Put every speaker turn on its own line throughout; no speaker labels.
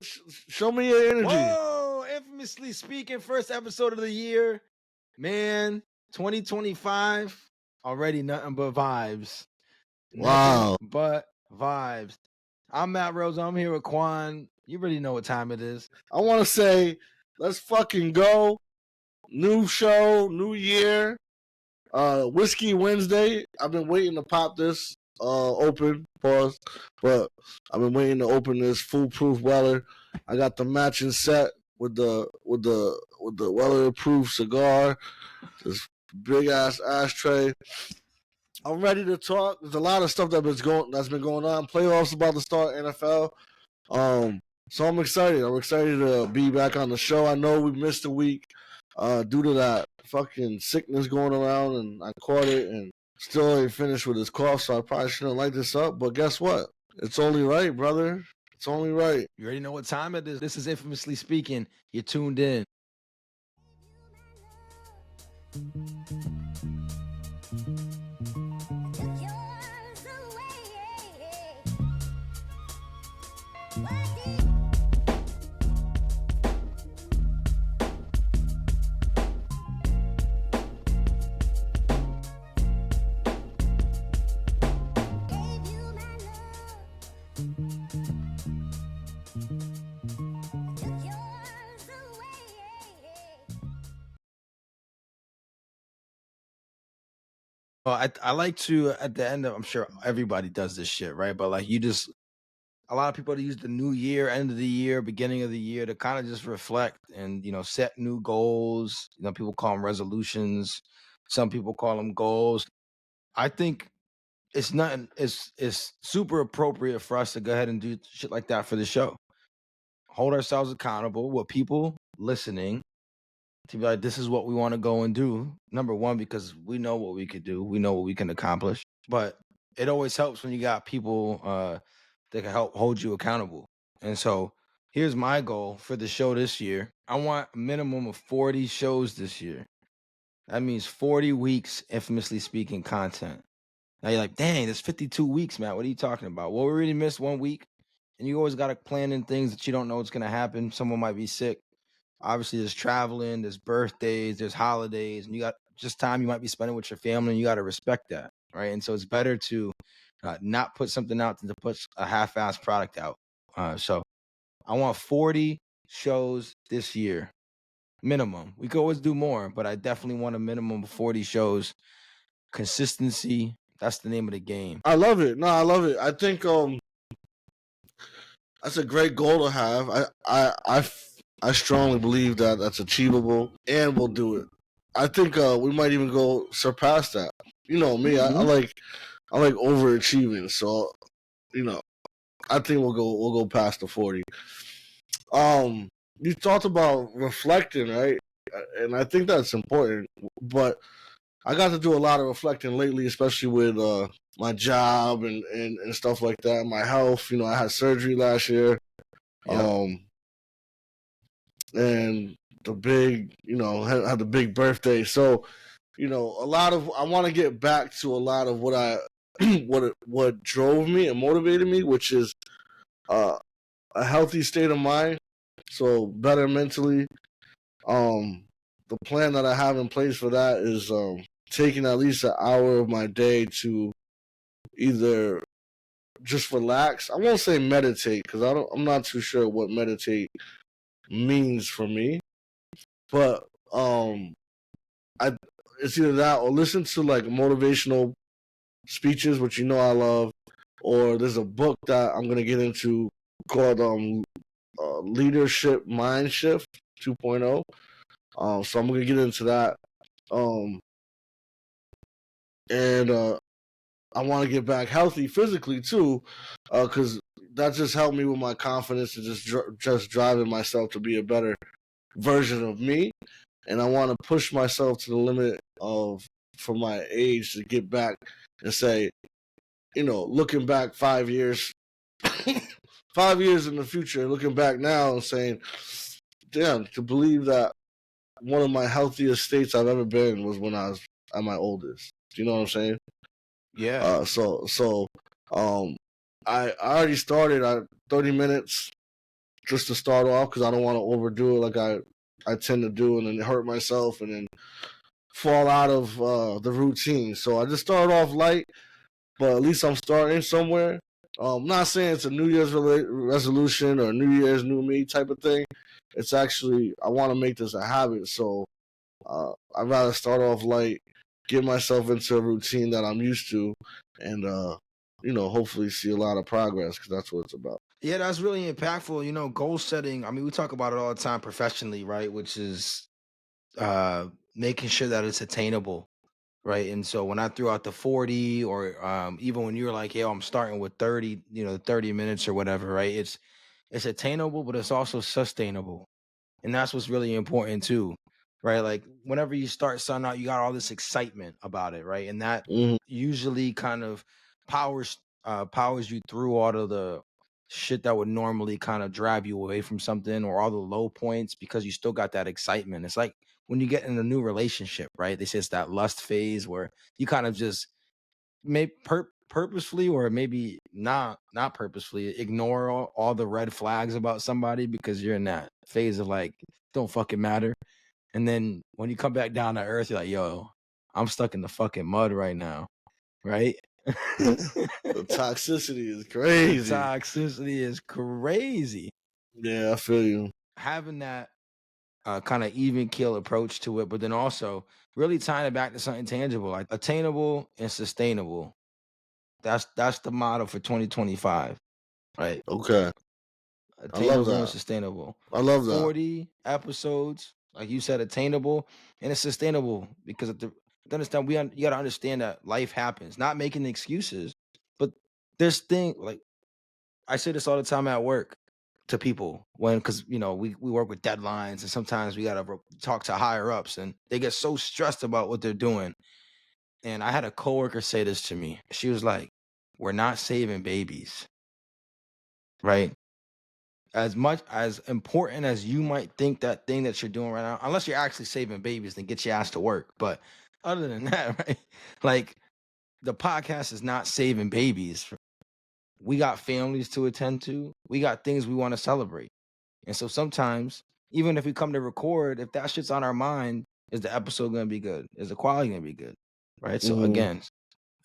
Show me your energy.
Whoa! Infamously speaking, first episode of the year. Man, 2025. Already nothing but vibes.
Wow.
Nothing but vibes. I'm Matt Rosa. I'm here with Quan. You already know what time it is.
I want to say, let's fucking go. New show, new year. Whiskey Wednesday. I've been waiting to pop this open, pause, but I've been waiting to open this foolproof Weller. I got the matching set with the Weller approved cigar. This big ass ashtray. I'm ready to talk. There's a lot of stuff that's been going on. Playoffs about to start, NFL. So I'm excited. I'm excited to be back on the show. I know we missed a week due to that fucking sickness going around, and I caught it and still ain't finished with this cough, so I probably shouldn't light this up. But guess what? It's only right, brother. It's only right.
You already know what time it is. This is Infamously Speaking. You're tuned in. Well, I like to, at the end of, I'm sure everybody does this shit, right? But like a lot of people use the new year, end of the year, beginning of the year to kind of just reflect and, set new goals. People call them resolutions. Some people call them goals. I think it's nothing, it's super appropriate for us to go ahead and do shit like that for the show. Hold ourselves accountable with people listening to be like, this is what we want to go and do. Number one, because we know what we could do, we know what we can accomplish. But it always helps when you got people that can help hold you accountable. And so here's my goal for the show this year. I want a minimum of 40 shows this year. That means 40 weeks, infamously speaking, content. Now you're like, dang, that's 52 weeks, man. What are you talking about? Well, we already missed 1 week. And you always got to plan in things that you don't know what's going to happen. Someone might be sick. Obviously, there's traveling, there's birthdays, there's holidays, and you got just time you might be spending with your family, and you got to respect that, right? And so it's better to not put something out than to put a half-assed product out. So I want 40 shows this year, minimum. We could always do more, but I definitely want a minimum of 40 shows. Consistency, that's the name of the game.
I love it. No, I love it. I think that's a great goal to have. I strongly believe that that's achievable, and we'll do it. I think we might even go surpass that. You know me, I like overachieving, so I think we'll go past the 40. You talked about reflecting, right? And I think that's important. But I got to do a lot of reflecting lately, especially with my job and stuff like that. My health, I had surgery last year.
Yeah.
And the big, had the big birthday. So, a lot of I want to get back to a lot of what I what drove me and motivated me, which is a healthy state of mind. So better mentally. The plan that I have in place for that is taking at least an hour of my day to either just relax. I won't say meditate because I'm not too sure what meditate means for me, but it's either that or listen to like motivational speeches, which I love, or there's a book that I'm gonna get into called Leadership Mind Shift 2.0. So I'm gonna get into that, and I want to get back healthy physically too, because that just helped me with my confidence and just driving myself to be a better version of me. And I want to push myself to the limit of for my age to get back and say, looking back 5 years, 5 years in the future, looking back now and saying, damn, to believe that one of my healthiest states I've ever been was when I was at my oldest. Do you know what I'm saying?
Yeah.
I already started at 30 minutes just to start off because I don't want to overdo it like I tend to do and then hurt myself and then fall out of the routine. So I just started off light, but at least I'm starting somewhere. I'm not saying it's a New Year's resolution or New Year's new me type of thing. It's actually I want to make this a habit, so I'd rather start off light, get myself into a routine that I'm used to, and hopefully see a lot of progress because that's what it's about.
Yeah, that's really impactful. You know, goal setting. I mean, we talk about it all the time professionally, right? Which is making sure that it's attainable, right? And so when I threw out the 40, or even when you were like, "Yo, I'm starting with 30," 30 minutes or whatever, right? It's attainable, but it's also sustainable, and that's what's really important too, right? Like whenever you start something out, you got all this excitement about it, right? And that
Mm-hmm.
usually kind of powers you through all of the shit that would normally kind of drive you away from something, or all the low points, because you still got that excitement. It's like when you get in a new relationship, right? They say it's that lust phase where you kind of just purposefully, or maybe not purposefully, ignore all the red flags about somebody because you're in that phase of like, don't fucking matter. And then when you come back down to earth, you're like, yo, I'm stuck in the fucking mud right now, right?
The toxicity is
The
crazy.
toxicity is crazy.
Yeah, I feel you.
Having that kind of even keel approach to it, but then also really tying it back to something tangible, like attainable and sustainable. That's the motto for 2025, right?
Okay, I love
Attainable and
that.
sustainable.
I love that.
40 episodes, like you said, attainable, and it's sustainable because understand you got to understand that life happens. Not making excuses, but there's thing like I say this all the time at work to people because we work with deadlines, and sometimes we got to talk to higher ups, and they get so stressed about what they're doing. And I had a coworker say this to me. She was like, "We're not saving babies, right? As much as important as you might think that thing that you're doing right now, unless you're actually saving babies, then get your ass to work. But other than that, right? Like the podcast is not saving babies. We got families to attend to. We got things we want to celebrate. And so sometimes, even if we come to record, if that shit's on our mind, is the episode gonna be good? Is the quality gonna be good? Right. So
Mm-hmm.
again,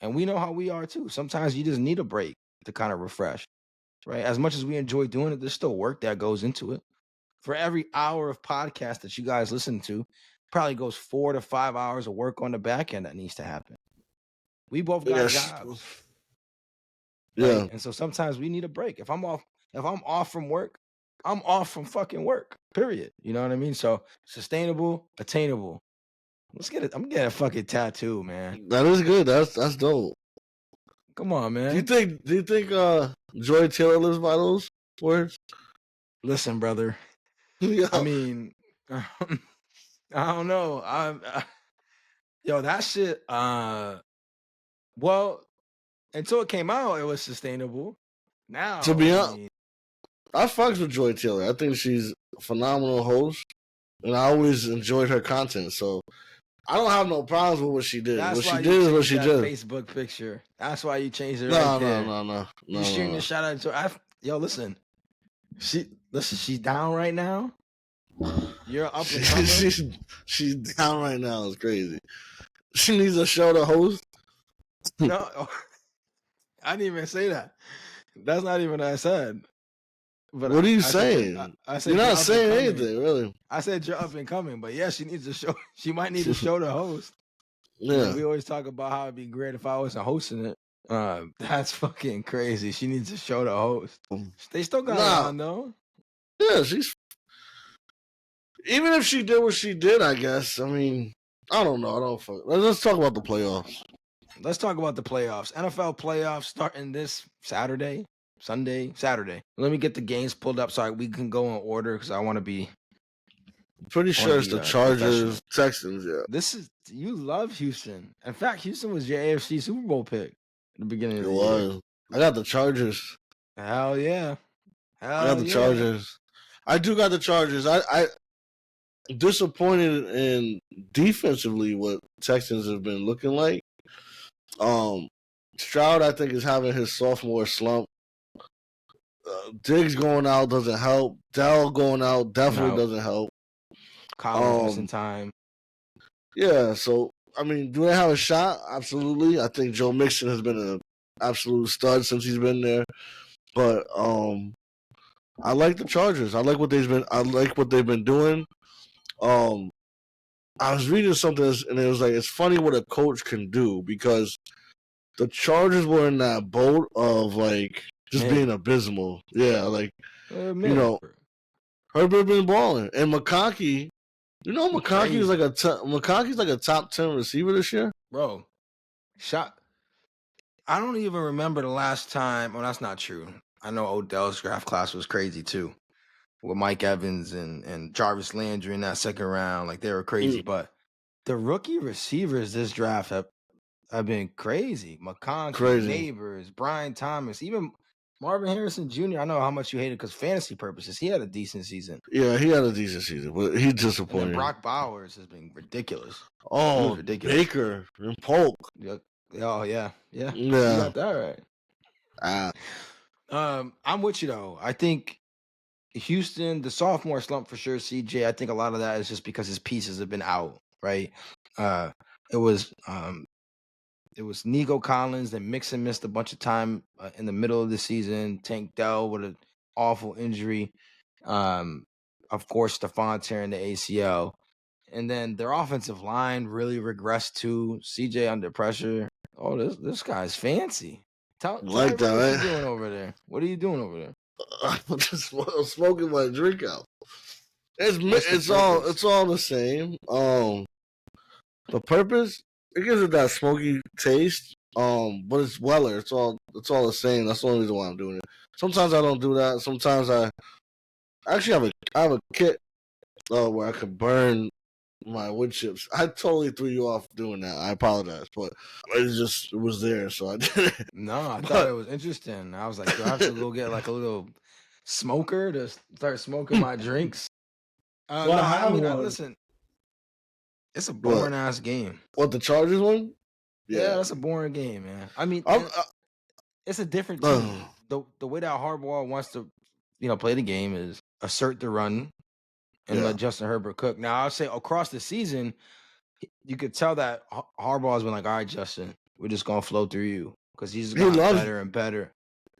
and we know how we are too. Sometimes you just need a break to kind of refresh. Right. As much as we enjoy doing it, there's still work that goes into it. For every hour of podcast that you guys listen to, probably goes 4 to 5 hours of work on the back end that needs to happen. We both got jobs. Right.
Yeah.
And so sometimes we need a break. If I'm off from work, I'm off from fucking work. Period. You know what I mean? So sustainable, attainable. Let's get it. I'm getting a fucking tattoo, man.
That is good. That's dope.
Come on, man.
Do you think Joy Taylor lives by those words?
Listen, brother.
Yo.
I mean, I don't know. Yo, that shit. Well, until it came out, it was sustainable. Now,
to be honest,
mean,
I fucks with Joy Taylor. I think she's a phenomenal host, and I always enjoyed her content. So I don't have no problems with what she did.
that's
What
why
she did is what she
changed that
did.
Facebook picture. That's why you changed it
No,
right there.
no.
You shooting a shout out to yo. Listen, she's down right now. You're up and coming.
She's down right now. It's crazy. She needs a show to host.
No, I didn't even say that. That's not even what I said. But
what are you saying?
I said
you're not saying
coming.
anything, really.
I said you're up and coming, but yeah, she needs a show. She might need a show to host.
Yeah.
We always talk about how it'd be great if I wasn't hosting it. That's fucking crazy. She needs a show to host. They still got her on though.
Yeah, she's. Even if she did what she did, I guess. I mean, I don't know. I don't fuck. Let's talk about the playoffs.
Let's talk about the playoffs. NFL playoffs starting this Saturday. Let me get the games pulled up so we can go in order because I want to be.
Pretty sure it's the Chargers, Texans. Yeah.
You love Houston. In fact, Houston was your AFC Super Bowl pick at the beginning of the year.
I got the Chargers.
Hell yeah.
I got the Chargers. I do got the Chargers. I disappointed in defensively what Texans have been looking like. Stroud, I think, is having his sophomore slump. Diggs going out doesn't help. Dell going out definitely doesn't help.
Collins missing time.
Yeah, so I mean, do they have a shot? Absolutely. I think Joe Mixon has been an absolute stud since he's been there. But I like the Chargers. I like what they've been doing. I was reading something and it was like it's funny what a coach can do because the Chargers were in that boat of like just being abysmal. Yeah, like you know, Herbert been balling and McConkey. You know, McConkey's like a top 10 receiver this year,
bro. I don't even remember the last time. Well, that's not true. I know Odell's draft class was crazy too, with Mike Evans and Jarvis Landry in that second round. Like they were crazy, but the rookie receivers this draft have been crazy. McConkey, Neighbors, Brian Thomas, even Marvin Harrison Jr. I know how much you hated because fantasy purposes, he had a decent season.
Yeah, he had a decent season, but he's disappointing.
And then Brock Bowers has been ridiculous.
Oh, ridiculous. Baker and Polk.
Oh yeah. You got that right. I'm with you though. I think Houston, the sophomore slump for sure. CJ, I think a lot of that is just because his pieces have been out, right? It was Nico Collins, then Mixon missed a bunch of time in the middle of the season. Tank Dell with an awful injury. Of course, Stephon tearing the ACL. And then their offensive line really regressed too. CJ under pressure. Oh, this guy's fancy. Tell
like that,
what you doing over there? What are you doing over there?
I'm just smoking my drink out. It's all the same. The purpose, it gives it that smoky taste. But it's Weller. It's all the same. That's the only reason why I'm doing it. Sometimes I don't do that. Sometimes I actually have a kit where I can burn my wood chips. I totally threw you off doing that. I apologize, but it was there, so I did it.
No, I thought it was interesting. I was like, do I have to go get like a little smoker to start smoking my drinks? Listen, it's a boring ass game.
What, the Chargers one?
Yeah, that's a boring game, man. I mean, it's a different team. The way that Harbaugh wants to, play the game is assert the run and let Justin Herbert cook. Now, I'll say across the season, you could tell that Harbaugh's been like, all right, Justin, we're just going to flow through you because he's gotten better and better.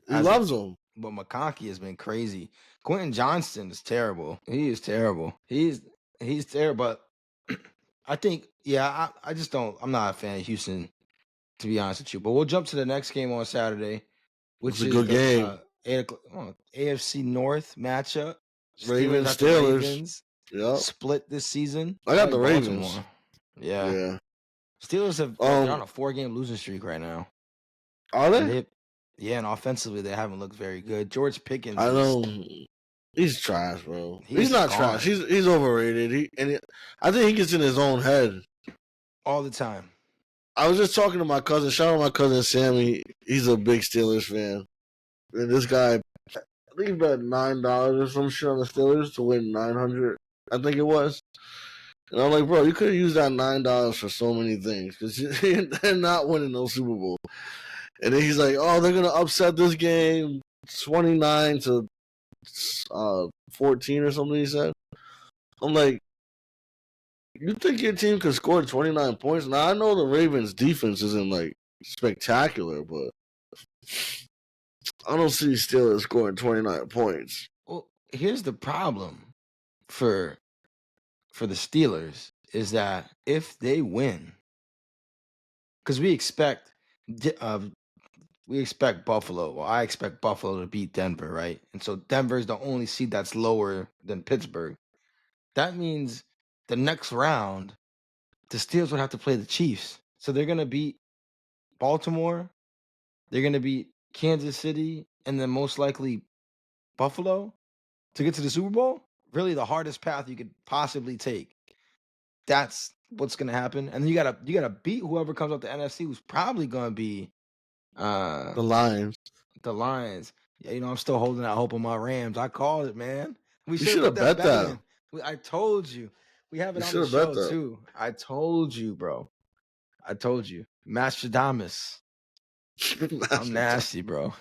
He loves him.
But McConkey has been crazy. Quentin Johnston is terrible. He is terrible. He's terrible. But I think, I just don't. I'm not a fan of Houston, to be honest with you. But we'll jump to the next game on Saturday, which is a good game. 8 o'clock, AFC North matchup.
Ravens. Yep.
Split this season.
I got the Ravens.
Yeah. Steelers they're on a 4-game losing streak right now.
Are they?
And offensively they haven't looked very good. George Pickens.
I know. He's trash, bro. He's not trash. He's overrated. I think he gets in his own head
all the time. I
was just talking to my cousin. Shout out my cousin Sammy. He's a big Steelers fan. And this guy, I think he bet $9 or some shit on the Steelers to win 900. I think it was. And I'm like, bro, you could have used that $9 for so many things because they're not winning no Super Bowl. And then he's like, oh, they're gonna upset this game 29 to 14 or something. He said. I'm like, you think your team could score 29 points? Now I know the Ravens' defense isn't like spectacular, but I don't see Steelers scoring 29 points.
Well, here's the problem for the Steelers is that if they win, because we expect Buffalo. Well, I expect Buffalo to beat Denver, right? And so Denver is the only seed that's lower than Pittsburgh. That means the next round, the Steelers would have to play the Chiefs. So they're going to beat Baltimore, they're going to beat Kansas City, and then most likely Buffalo to get to the Super Bowl. Really the hardest path you could possibly take. That's what's going to happen. And then you gotta beat whoever comes out the NFC, who's probably going to be
the Lions.
The Lions. Yeah, I'm still holding out hope on my Rams. I called it, man.
We should have bet that.
I told you. We have it on the show too. I told you, bro. I told you. Mastradamus. I'm nasty, bro.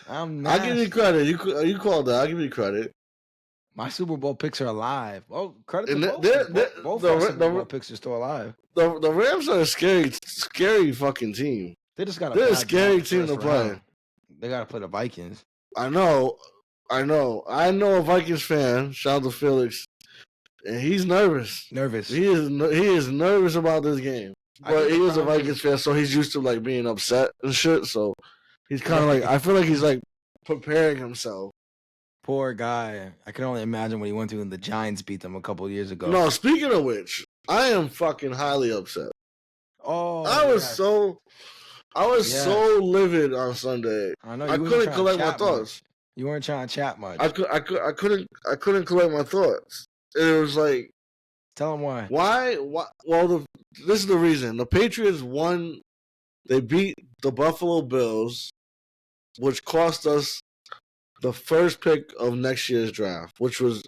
I'm
I'll give you
nasty.
credit. You called that. I'll give you credit.
My Super Bowl picks are alive. Oh, credit to
And
both. Both our Super Bowl picks are still alive.
the Rams are a scary fucking team.
They just got a
They're a
bad draw in
scary
the
team
first
to play.
round. They got to play the Vikings.
I know a Vikings fan. Shout out to Felix, and he's nervous. He is nervous about this game. But he is a Vikings fan, so he's used to like being upset and shit. So he's kind of like, I feel like he's like preparing himself.
Poor guy. I can only imagine what he went through when the Giants beat them a couple of years ago.
No, speaking of which, I am fucking highly upset.
Oh,
I was so livid on Sunday.
I know
I couldn't collect my thoughts.
You weren't trying to chat much.
I couldn't collect my thoughts. It was like,
tell them why.
Why? Well, this is the reason. The Patriots won. They beat the Buffalo Bills, which cost us the first pick of next year's draft, which was,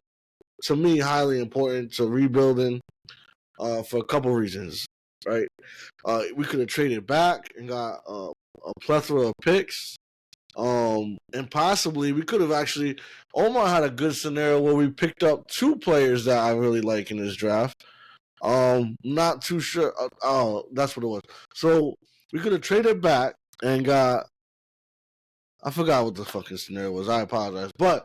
to me, highly important to rebuilding for a couple reasons, right? We could have traded back and got a plethora of picks. And possibly we could have actually, Omar had a good scenario where we picked up two players that I really like in this draft. Not too sure. That's what it was. So we could have traded back and got, I forgot what the fucking scenario was. I apologize. But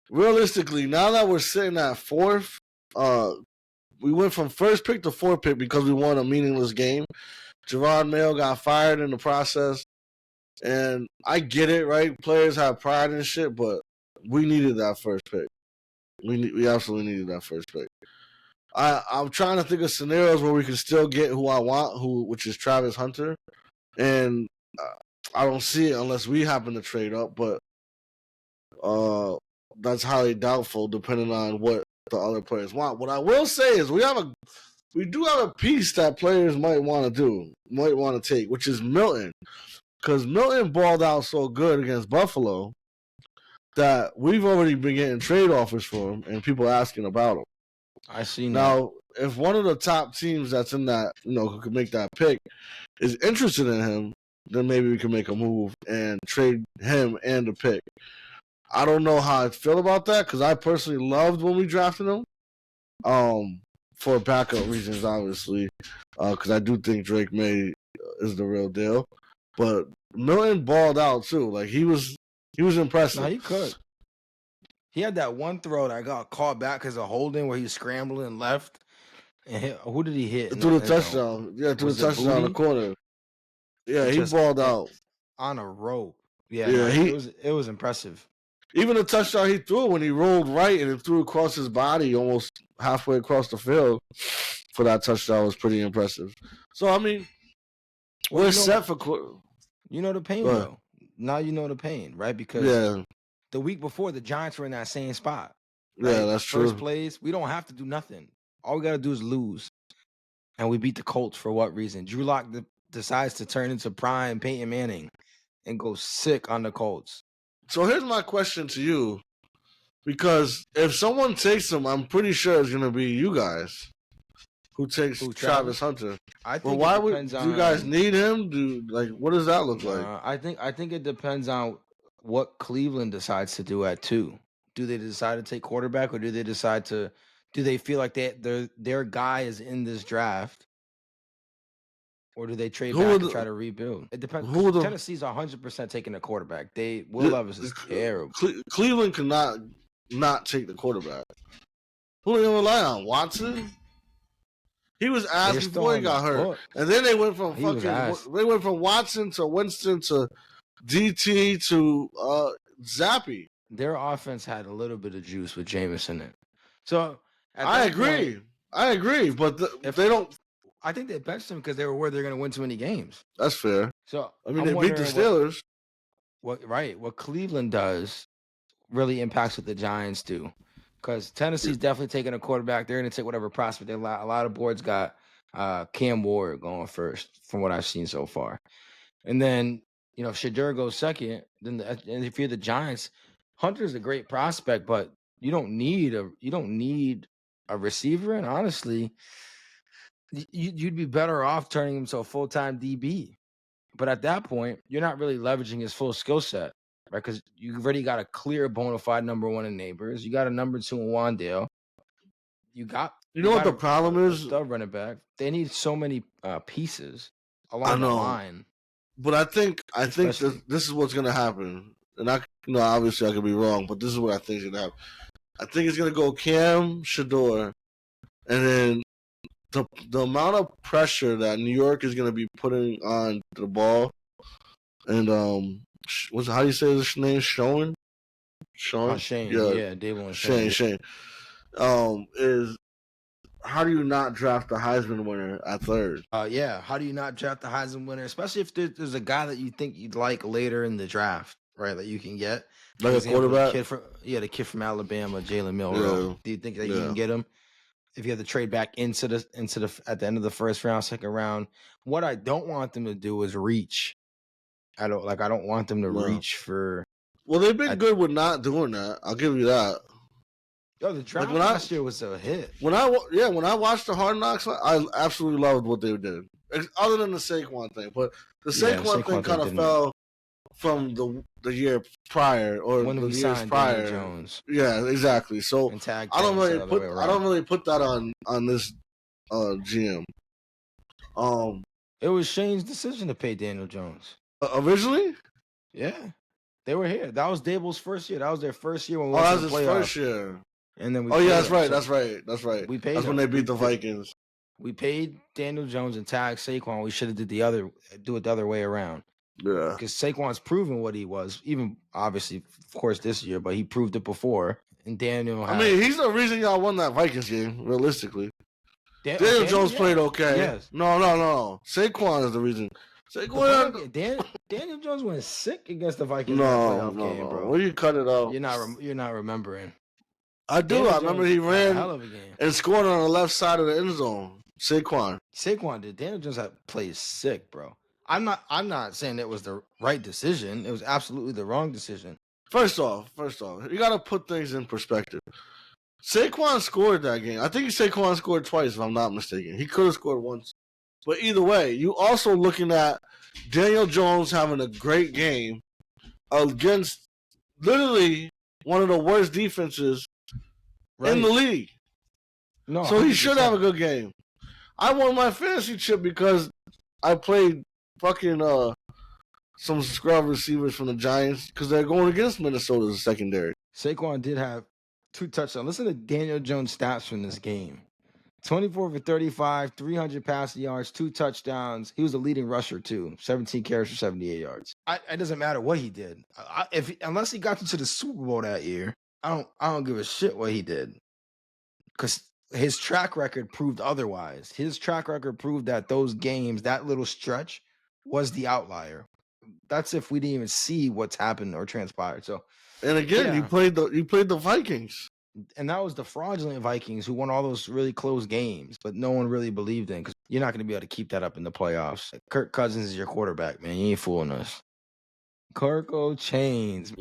realistically, now that we're sitting at fourth, we went from first pick to fourth pick because we won a meaningless game. Gerard Mayo got fired in the process. And I get it, right? Players have pride and shit, but we needed that first pick. We absolutely needed that first pick. I'm trying to think of scenarios where we can still get who I want, which is Travis Hunter. And I don't see it unless we happen to trade up, but that's highly doubtful depending on what the other players want. What I will say is we do have a piece that players might want to take, which is Milton. Because Milton balled out so good against Buffalo that we've already been getting trade offers for him and people asking about him.
I see
now. If one of the top teams that's in that, who could make that pick is interested in him, then maybe we can make a move and trade him and the pick. I don't know how I feel about that because I personally loved when we drafted him. For backup reasons, obviously, because I do think Drake May is the real deal. But Milton balled out too. Like he was impressive.
No, he could. He had that one throw that got caught back because of holding where he was scrambling and left. And who did he hit?
Through the touchdown. Yeah, through the touchdown in the corner. Yeah, he balled out
on a rope. Yeah, it was impressive.
Even the touchdown he threw when he rolled right and it threw across his body almost halfway across the field for that touchdown was pretty impressive. So I mean, we're set for.
You know the pain though. Now you know the pain, right? Because the week before the Giants were in that same spot. Right?
Yeah, that's true.
First place, we don't have to do nothing. All we got to do is lose. And we beat the Colts for what reason? Drew Lock decides to turn into prime Peyton Manning and go sick on the Colts.
So here's my question to you. Because if someone takes him, I'm pretty sure it's going to be you guys who takes Travis Hunter.
I think
why do you guys need him? What does that look like?
I think it depends on what Cleveland decides to do at 2. Do they decide to take quarterback, or do they feel like their guy is in this draft, or do they trade back and try to rebuild? It depends. Tennessee's 100% taking a quarterback. Will Levis is terrible.
Cleveland cannot not take the quarterback. Who are they rely on? Watson? He was ass before he got hurt, and then they went from Watson to Winston to DT to Zappy.
Their offense had a little bit of juice with Jameis in it. So
I agree, but they don't.
I think they benched him because they were worried they're going to win too many games.
That's fair.
So
I mean, they beat the Steelers.
What Cleveland does really impacts what the Giants do. Because Tennessee's definitely taking a quarterback. They're going to take whatever prospect. A lot of boards got Cam Ward going first, from what I've seen so far. And then, if Shedeur goes second, and if you're the Giants, Hunter's a great prospect, but you don't need a receiver. And honestly, you'd be better off turning him to a full-time DB. But at that point, you're not really leveraging his full skill set, right? Because you already got a clear bona fide number one in Neighbors. You got a number two in Wandale. You
know what the
got
problem
a
is?
stud running back. They need so many pieces
I
along the
know,
line.
but I think
Especially-
this is what's gonna happen, and obviously I could be wrong, but this is what I think is gonna happen. I think it's gonna go Cam, Shador, and then the amount of pressure that New York is gonna be putting on the ball, and how do you say this name? Shane,
Shane,
yeah,
Dable and
Shane. Is how do you not draft the Heisman winner at third?
Yeah. How do you not draft the Heisman winner, especially if there's a guy that you think you'd like later in the draft, right? That you can get,
Like a quarterback.
the kid from Alabama, Jalen Milroe.
Yeah.
Do you think that you can get him if you have to trade back into the at the end of the first round, second round? What I don't want them to do is reach. I don't want them to reach for.
Well, they've been good with not doing that. I'll give you that.
Yo, the draft last year was a hit.
When I watched the Hard Knocks, I absolutely loved what they did. Other than the Saquon thing, but the Saquon thing kind of fell from the year prior or
when
the
we
years
signed
prior.
Daniel Jones.
Yeah, exactly. So I don't really put that on this GM.
It was Shane's decision to pay Daniel Jones.
Originally?
Yeah. They were here. That was Dable's first year. That was their first year when we
went
went
to
the
playoffs. First year.
And then
that's right. That's right.
We paid.
That's when they beat the Vikings.
We paid Daniel Jones and tagged Saquon. We should have do it the other way around.
Yeah.
Because Saquon's proven what he was, even obviously, of course, this year, but he proved it before. And Daniel
he's the reason y'all won that Vikings game, realistically. Daniel Jones played okay.
Yes.
No. Saquon is the reason.
Daniel Jones went sick against the Vikings in that playoff game, bro.
Well, you cut it off.
You're not remembering.
I do.
Daniel
I remember he ran
hell of a game
and scored on the left side of the end zone. Saquon
did. Daniel Jones played sick, bro. I'm not saying it was the right decision. It was absolutely the wrong decision.
First off, you got to put things in perspective. Saquon scored that game. I think Saquon scored twice, if I'm not mistaken. He could have scored once. But either way, you also looking at Daniel Jones having a great game against literally one of the worst defenses in the league.
No,
so he should have a good game. I won my fantasy chip because I played fucking some scrub receivers from the Giants because they're going against Minnesota's secondary.
Saquon did have 2 touchdowns. Listen to Daniel Jones' stats from this game. 24 for 35, 300 passing yards, 2 touchdowns. He was the leading rusher, too. 17 carries for 78 yards. It doesn't matter what he did. Unless he got into the Super Bowl that year, I don't give a shit what he did. Because his track record proved otherwise. His track record proved that those games, that little stretch, was the outlier. That's if we didn't even see what's happened or transpired. So,
and again, you played the Vikings,
and that was the fraudulent Vikings who won all those really close games, but no one really believed in because you're not going to be able to keep that up in the playoffs. Kirk Cousins is your quarterback, man. You ain't fooling us. Kirko Chains.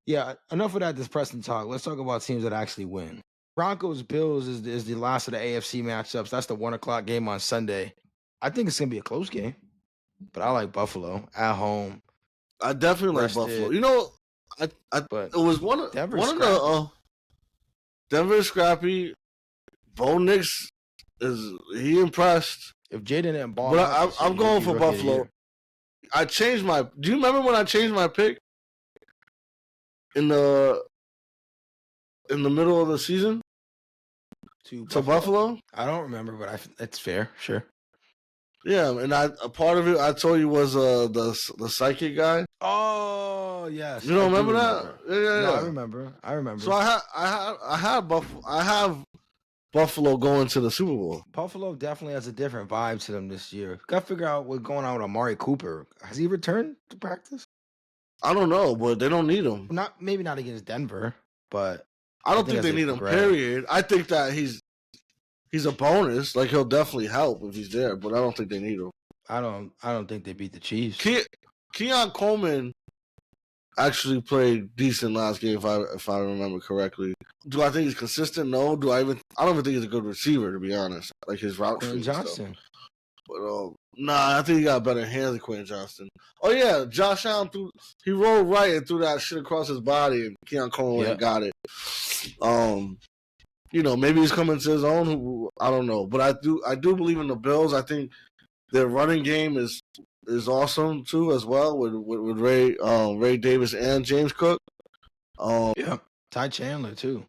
Yeah. Enough of that depressing talk. Let's talk about teams that actually win. Broncos Bills is the last of the AFC matchups. That's the 1:00 game on Sunday. I think it's gonna be a close game, but I like Buffalo at home.
I definitely like Buffalo. You know, it was one of the Denver scrappy. Bo Nix he impressed.
If Jaden didn't ball,
but I'm going for Buffalo. I changed my. Do you remember when I changed my pick in the middle of the season? To Buffalo?
I don't remember, but it's fair, sure.
Yeah, and a part of it I told you was the psychic guy.
Oh yes,
you don't remember that? Yeah.
No, I remember.
So I have Buffalo going to the Super Bowl.
Buffalo definitely has a different vibe to them this year. Got to figure out what's going on with Amari Cooper. Has he returned to practice?
I don't know, but they don't need him.
Maybe not against Denver, but.
I don't think they need him, period. I think that he's a bonus. Like, he'll definitely help if he's there, but I don't think they need him.
I don't think they beat the Chiefs.
Keon Coleman actually played decent last game, if I remember correctly. Do I think he's consistent? No. I don't even think he's a good receiver, to be honest. Like his route.
Quentin Johnson.
But nah, I think he got better hands than Quentin Johnston. Oh yeah, Josh Allen he rolled right and threw that shit across his body, and Keon Coleman went and got it. Maybe he's coming to his own. I don't know, but I do believe in the Bills. I think their running game is awesome too, as well with Ray Davis and James Cook.
Ty Chandler too.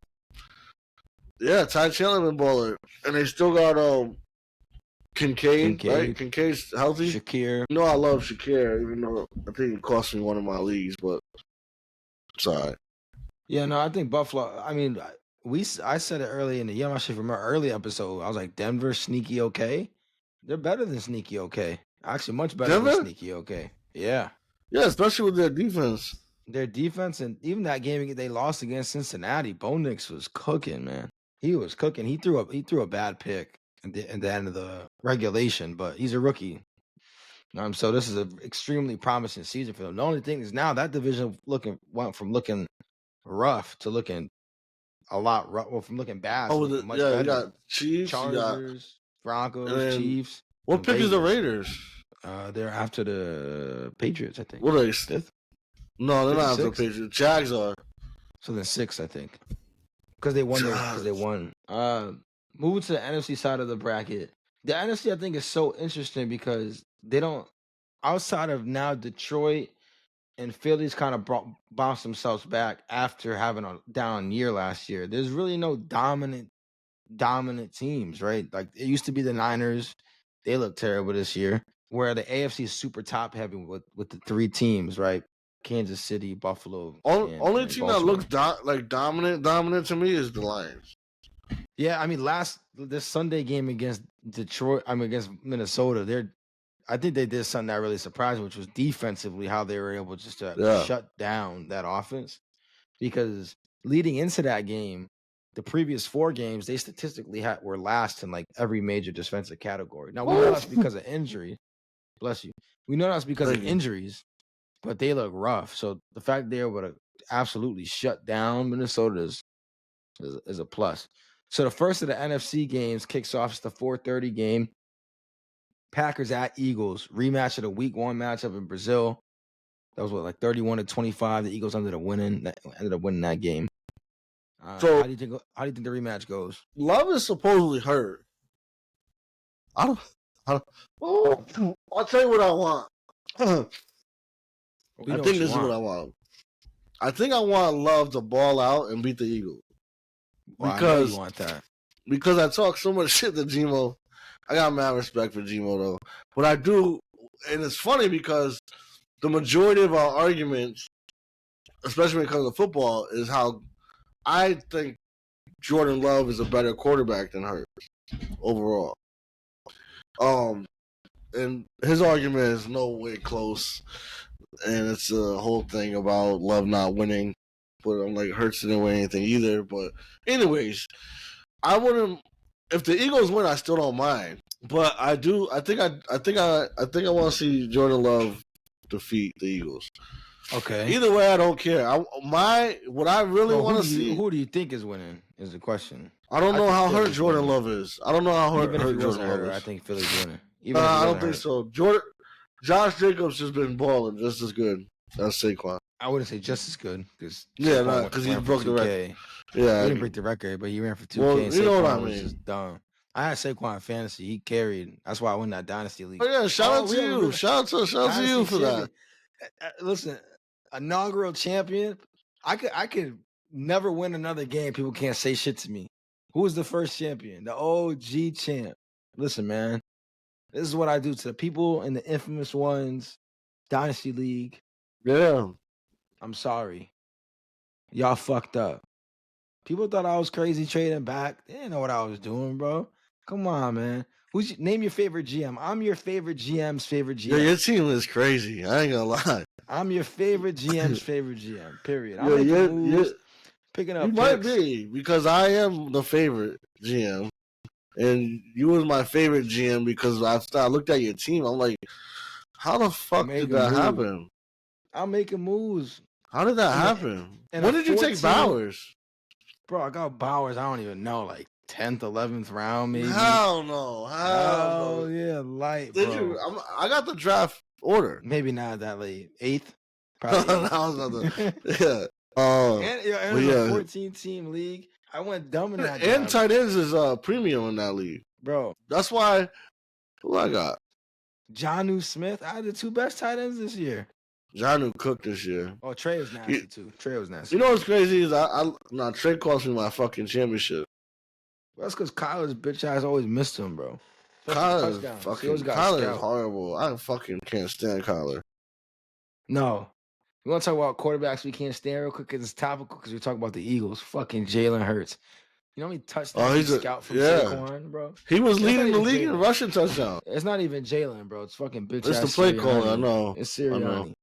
Yeah, Ty Chandler been baller, and they still got Kincaid, right? Kincaid's healthy.
Shakir.
I love Shakir, even though I think it cost me one of my leagues, but it's all right.
Yeah, no, I think Buffalo. I mean, I said it early in the year. I should remember early episode. I was like, Denver sneaky okay. They're better than sneaky okay. Actually, much better than sneaky okay. Yeah.
Yeah, especially with their defense.
Their defense, and even that game they lost against Cincinnati, Bo Nix was cooking, man. He was cooking. He threw a bad pick at the end of the regulation, but he's a rookie. So this is an extremely promising season for them. The only thing is now that division went from looking rough to looking a lot rough. Well, from looking bad.
Much better. You got Chiefs,
Chargers, Broncos, Chiefs.
What pick is the Raiders?
They're after the Patriots, I think.
What are they? 5th? No, they're not after the Patriots. Jags are.
So then 6th, I think. Because they won. Moving to the NFC side of the bracket. The NFC, I think, is so interesting because they don't, outside of now Detroit and Philly's kind of bounced themselves back after having a down year last year. There's really no dominant teams, right? Like it used to be the Niners. They look terrible this year. Where the AFC is super top heavy with the 3 teams, right? Kansas City, Buffalo.
Only team that looks dominant to me is the Lions.
Yeah, I mean, this Sunday game against against Minnesota, I think they did something that really surprised me, which was defensively how they were able just to shut down that offense. Because leading into that game, the previous 4 games, they statistically were last in like every major defensive category. Now we know that's because of injury. Bless you. We know that's because of injuries, but they look rough. So the fact they're able to absolutely shut down Minnesota is a plus. So the first of the NFC games kicks off. It's the 4:30 game. Packers at Eagles, rematch of the Week 1 matchup in Brazil. That was like 31-25. The Eagles ended up winning that game. So how do you think the rematch goes?
Love is supposedly hurt. I'll tell you what I want. I think this is what I want. I think I want Love to ball out and beat the Eagles.
Because you want that.
Because I talk so much shit to Gmo. I got mad respect for Gmo though. But I do, and it's funny because the majority of our arguments, especially when it comes to football, is how I think Jordan Love is a better quarterback than Hurts overall. And his argument is no way close, and it's a whole thing about Love not winning. But I'm like, Hurts didn't win anything either. But anyways, I wouldn't. If the Eagles win, I still don't mind. But I do. I think I want to see Jordan Love defeat the Eagles.
Okay.
Either way, I don't care. What I really want to see.
Who do you think is winning? Is the question.
I don't know how hurt Jordan Love is. I don't know how hurt Jordan Love is.
I think Philly's winning.
I don't think so. Josh Jacobs has been balling just as good as Saquon.
I wouldn't say just as good because
he broke the record. Yeah,
he didn't break the record, but he ran for 2K. Well,
you know what I mean.
Just dumb. I had Saquon in fantasy. He carried. That's why I won that dynasty league.
Oh yeah, shout out to you. Shout out to you for that.
Listen, inaugural champion. I could never win another game. People can't say shit to me. Who was the first champion? The OG champ. Listen, man. This is what I do to the people in the infamous ones, Dynasty League.
Yeah.
I'm sorry. Y'all fucked up. People thought I was crazy trading back. They didn't know what I was doing, bro. Come on, man. Name your favorite GM. I'm your favorite GM's favorite GM.
Yeah, your team is crazy. I ain't gonna lie.
I'm your favorite GM's favorite GM. Period. I'm picking up.
You might be because I am the favorite GM, and you was my favorite GM because I looked at your team. I'm like, how the fuck did that happen?
I'm making moves.
How did that happen? When did you take Bowers?
Bro, I got Bowers. I don't even know. Like 10th, 11th round, maybe.
Hell no. Hell no.
Yeah, light,
Did
bro.
you? I got the draft order.
Maybe not that late. 8th? Probably 8th.
That was another. Yeah.
And it was a 14-team league. I went dumb in that.
And tight ends is premium in that league,
bro.
That's why. Who I got?
Jonnu Smith. I had the 2 best tight ends this year.
Jonnu cooked this year.
Oh, Trey was nasty too. Trey was nasty.
You know what's crazy is Trey cost me my fucking championship.
Well, that's because Kyler's bitch ass always missed him, bro.
Kyler is horrible. I fucking can't stand Kyler.
No. You want to talk about quarterbacks we can't stand real quick because it's topical because we're talking about the Eagles. Fucking Jalen Hurts. You know how many touchdowns he's a scout from Saquon, bro?
He was leading the league in rushing touchdowns.
It's not even Jalen, bro. It's fucking bitch ass.
It's the play caller, I know.
It's Sirianni.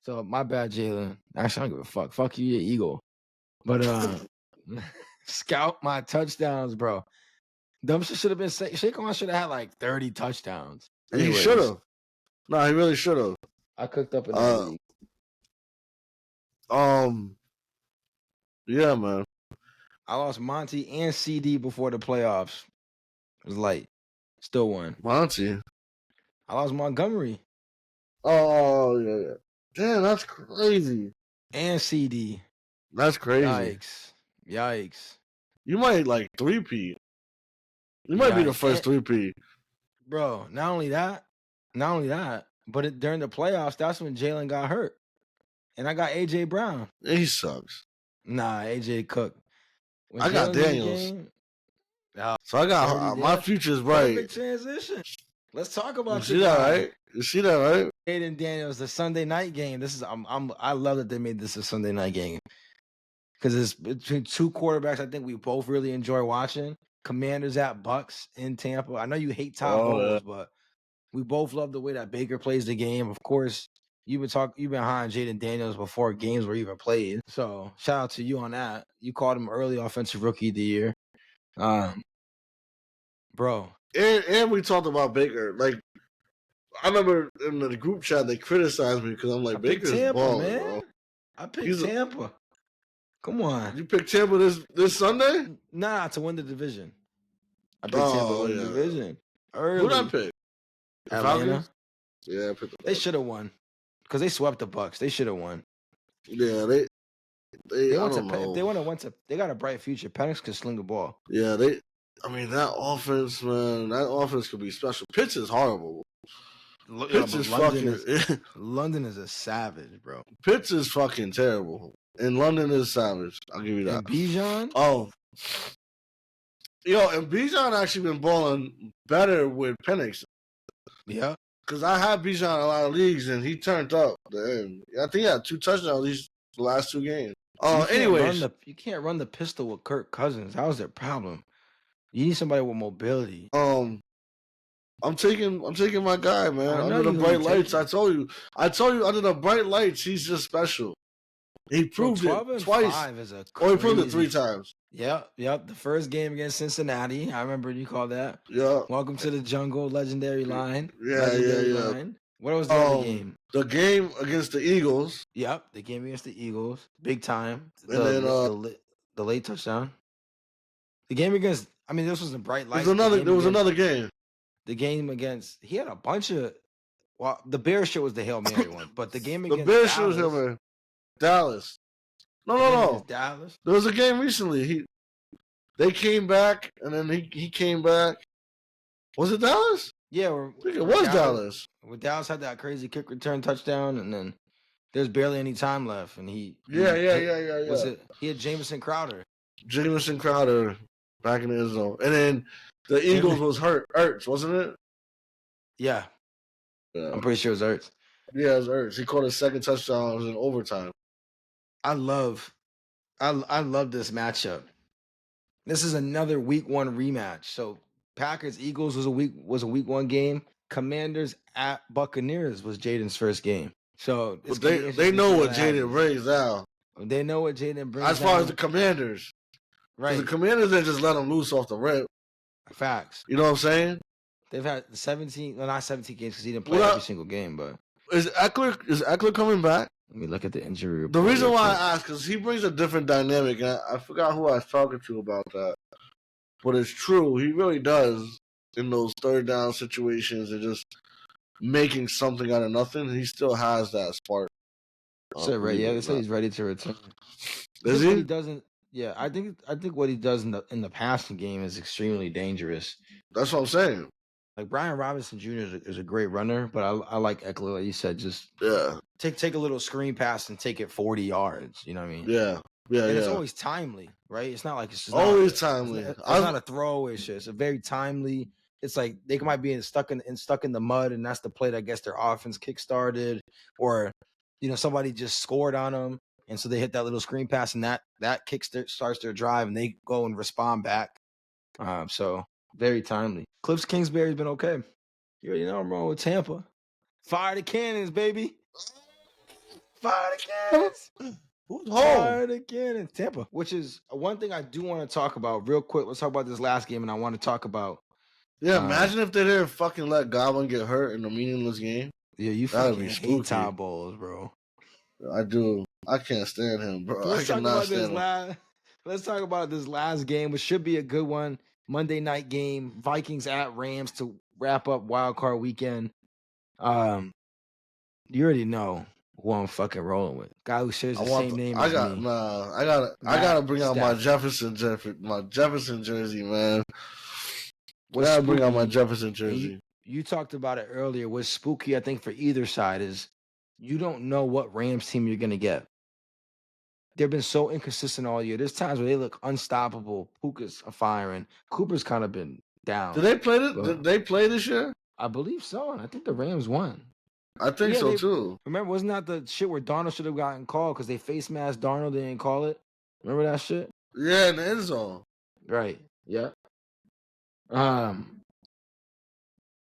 So my bad, Jalen. Actually, I don't give a fuck. Fuck you, you Eagle. But scout my touchdowns, bro. Dumb shit should have been Saquon should have had like 30 touchdowns.
Anyways, he should have. No, he really should have.
I cooked up in the league.
Yeah, man.
I lost Monty and CD before the playoffs. It was light. Still won.
Monty.
I lost Montgomery.
Oh, yeah. Damn, that's crazy.
And CD.
That's crazy.
Yikes.
You might like 3-peat. You might be the first 3-peat.
Bro, not only that, but during the playoffs, that's when Jalen got hurt. And I got AJ Brown.
He sucks.
Nah, AJ cooked.
I got Daniels. So I got my future's bright.
Perfect transition. Let's talk about
You see that, right?
Jaden Daniels, the Sunday night game. This is I love that they made this a Sunday night game. Because it's between 2 quarterbacks I think we both really enjoy watching. Commanders at Bucks in Tampa. I know you hate Todd Bowles, but we both love the way that Baker plays the game. Of course, you've been high on Jaden Daniels before games were even played. So shout out to you on that. You called him early offensive rookie of the year. Bro.
And we talked about Baker. Like, I remember in the group chat they criticized me because I'm like, Baker's balling, man. Bro.
I picked Tampa. Come on.
You picked Tampa this Sunday?
Nah, to win the division. I picked Tampa to win the division. Early.
Who did I pick?
Atlanta.
Yeah, I picked
They should have won. Because they swept the Bucks. They should have won.
Yeah, they I don't know.
If they went to they got a bright future. Penix could sling the ball.
Yeah, that offense, man, that offense could be special. Pitts is horrible. Pitts is fucking.
London is a savage, bro.
Pitts is fucking terrible. And London is savage. I'll give you that.
And Bijan?
Oh. And Bijan actually been balling better with Penix.
Yeah.
Because I had Bijan in a lot of leagues, and he turned up. I think he had 2 touchdowns these last 2 games. Anyways.
You can't run the pistol with Kirk Cousins. How's their problem? You need somebody with mobility.
I'm taking my guy, man. Under the bright lights. I told you under the bright lights, he's just special. He proved it twice. He proved it 3 times.
Yep. The first game against Cincinnati. I remember you called that.
Yeah.
Welcome to the jungle, legendary line.
Yeah.
Line. What was the other game?
The game against the Eagles.
Yep, the game against the Eagles. Big time.
And then
the late touchdown. The game against this was a bright light.
There was another game.
The game against he had a bunch of the Bears shit was the Hail Mary one, but the game against
the Bears shit was Hail Mary. Dallas. No.
Dallas.
There was a game recently. They came back, and then he came back. Was it Dallas?
Yeah,
I think it was Dallas.
Where Dallas had that crazy kick return touchdown, and then there's barely any time left, and he
Yeah.
He had Jamison Crowder
back in the end zone, and then the Eagles was Ertz, wasn't it?
Yeah. I'm pretty sure it was Ertz.
Yeah, it was Ertz. He caught his second touchdown in overtime.
I love this matchup. This is another week 1 rematch. So Packers Eagles was a week 1 game. Commanders at Buccaneers was Jaden's first game. So
they know what Jaden brings now.
They know what Jaden brings.
As far as the Commanders,
right?
The Commanders they just let them loose off the rip.
Facts.
You know what I'm saying?
They've had 17, not 17 games because he didn't play every single game. But
is Eckler coming back?
Let me look at the injury report.
The reason why I asked because he brings a different dynamic, and I forgot who I was talking to about that. but it's true. He really does in those third down situations and just making something out of nothing. He still has that spark.
So right, yeah, they say he's ready to return.
Is
What
he?
he doesn't, yeah, I think what he does in the passing game is extremely dangerous.
That's what I'm saying.
Like Brian Robinson Jr. is a great runner, but I like Eckler, like you said, just
Yeah,
take a little screen pass and take it 40 yards. You know what I mean?
yeah, yeah,
And it's
yeah.
always timely, right? It's not like it's just
Always timely.
It's not a throwaway shit. It's a very timely. It's like they might be stuck in the mud, and that's the play that gets their offense kickstarted, or somebody just scored on them, and so they hit that little screen pass, and that starts their drive, and they go and respond back. So very timely. Cliff Kingsbury's been okay. You already know I'm wrong with Tampa. Fire the cannons, baby. Fire the cannons.
Who's home?
Fire the cannons. Tampa. Which is one thing I do want to talk about real quick. Let's talk about this last game, and I want to talk about.
Yeah, imagine if they didn't fucking let Godwin get hurt in a meaningless game.
Yeah, you fucking hate Todd Bowles, bro.
I do. I can't stand him, bro.
Let's talk about this last game, which should be a good one. Monday night game, Vikings at Rams to wrap up Wild Card weekend. You already know who I'm fucking rolling with. Guy who shares the same name as me.
I gotta bring out my Jefferson jersey, man. I gotta bring out my Jefferson jersey.
You talked about it earlier. What's spooky, I think, for either side is you don't know what Rams team you're gonna get. They've been so inconsistent all year. There's times where they look unstoppable. Puka's firing. Cooper's kind of been down.
Did they play Did they play this year?
I believe so, and I think the Rams won.
I think so too.
Remember, wasn't that the shit where Darnold should have gotten called because they face masked Darnold? They didn't call it. Remember that shit?
Yeah, in the end zone.
Right. Yeah.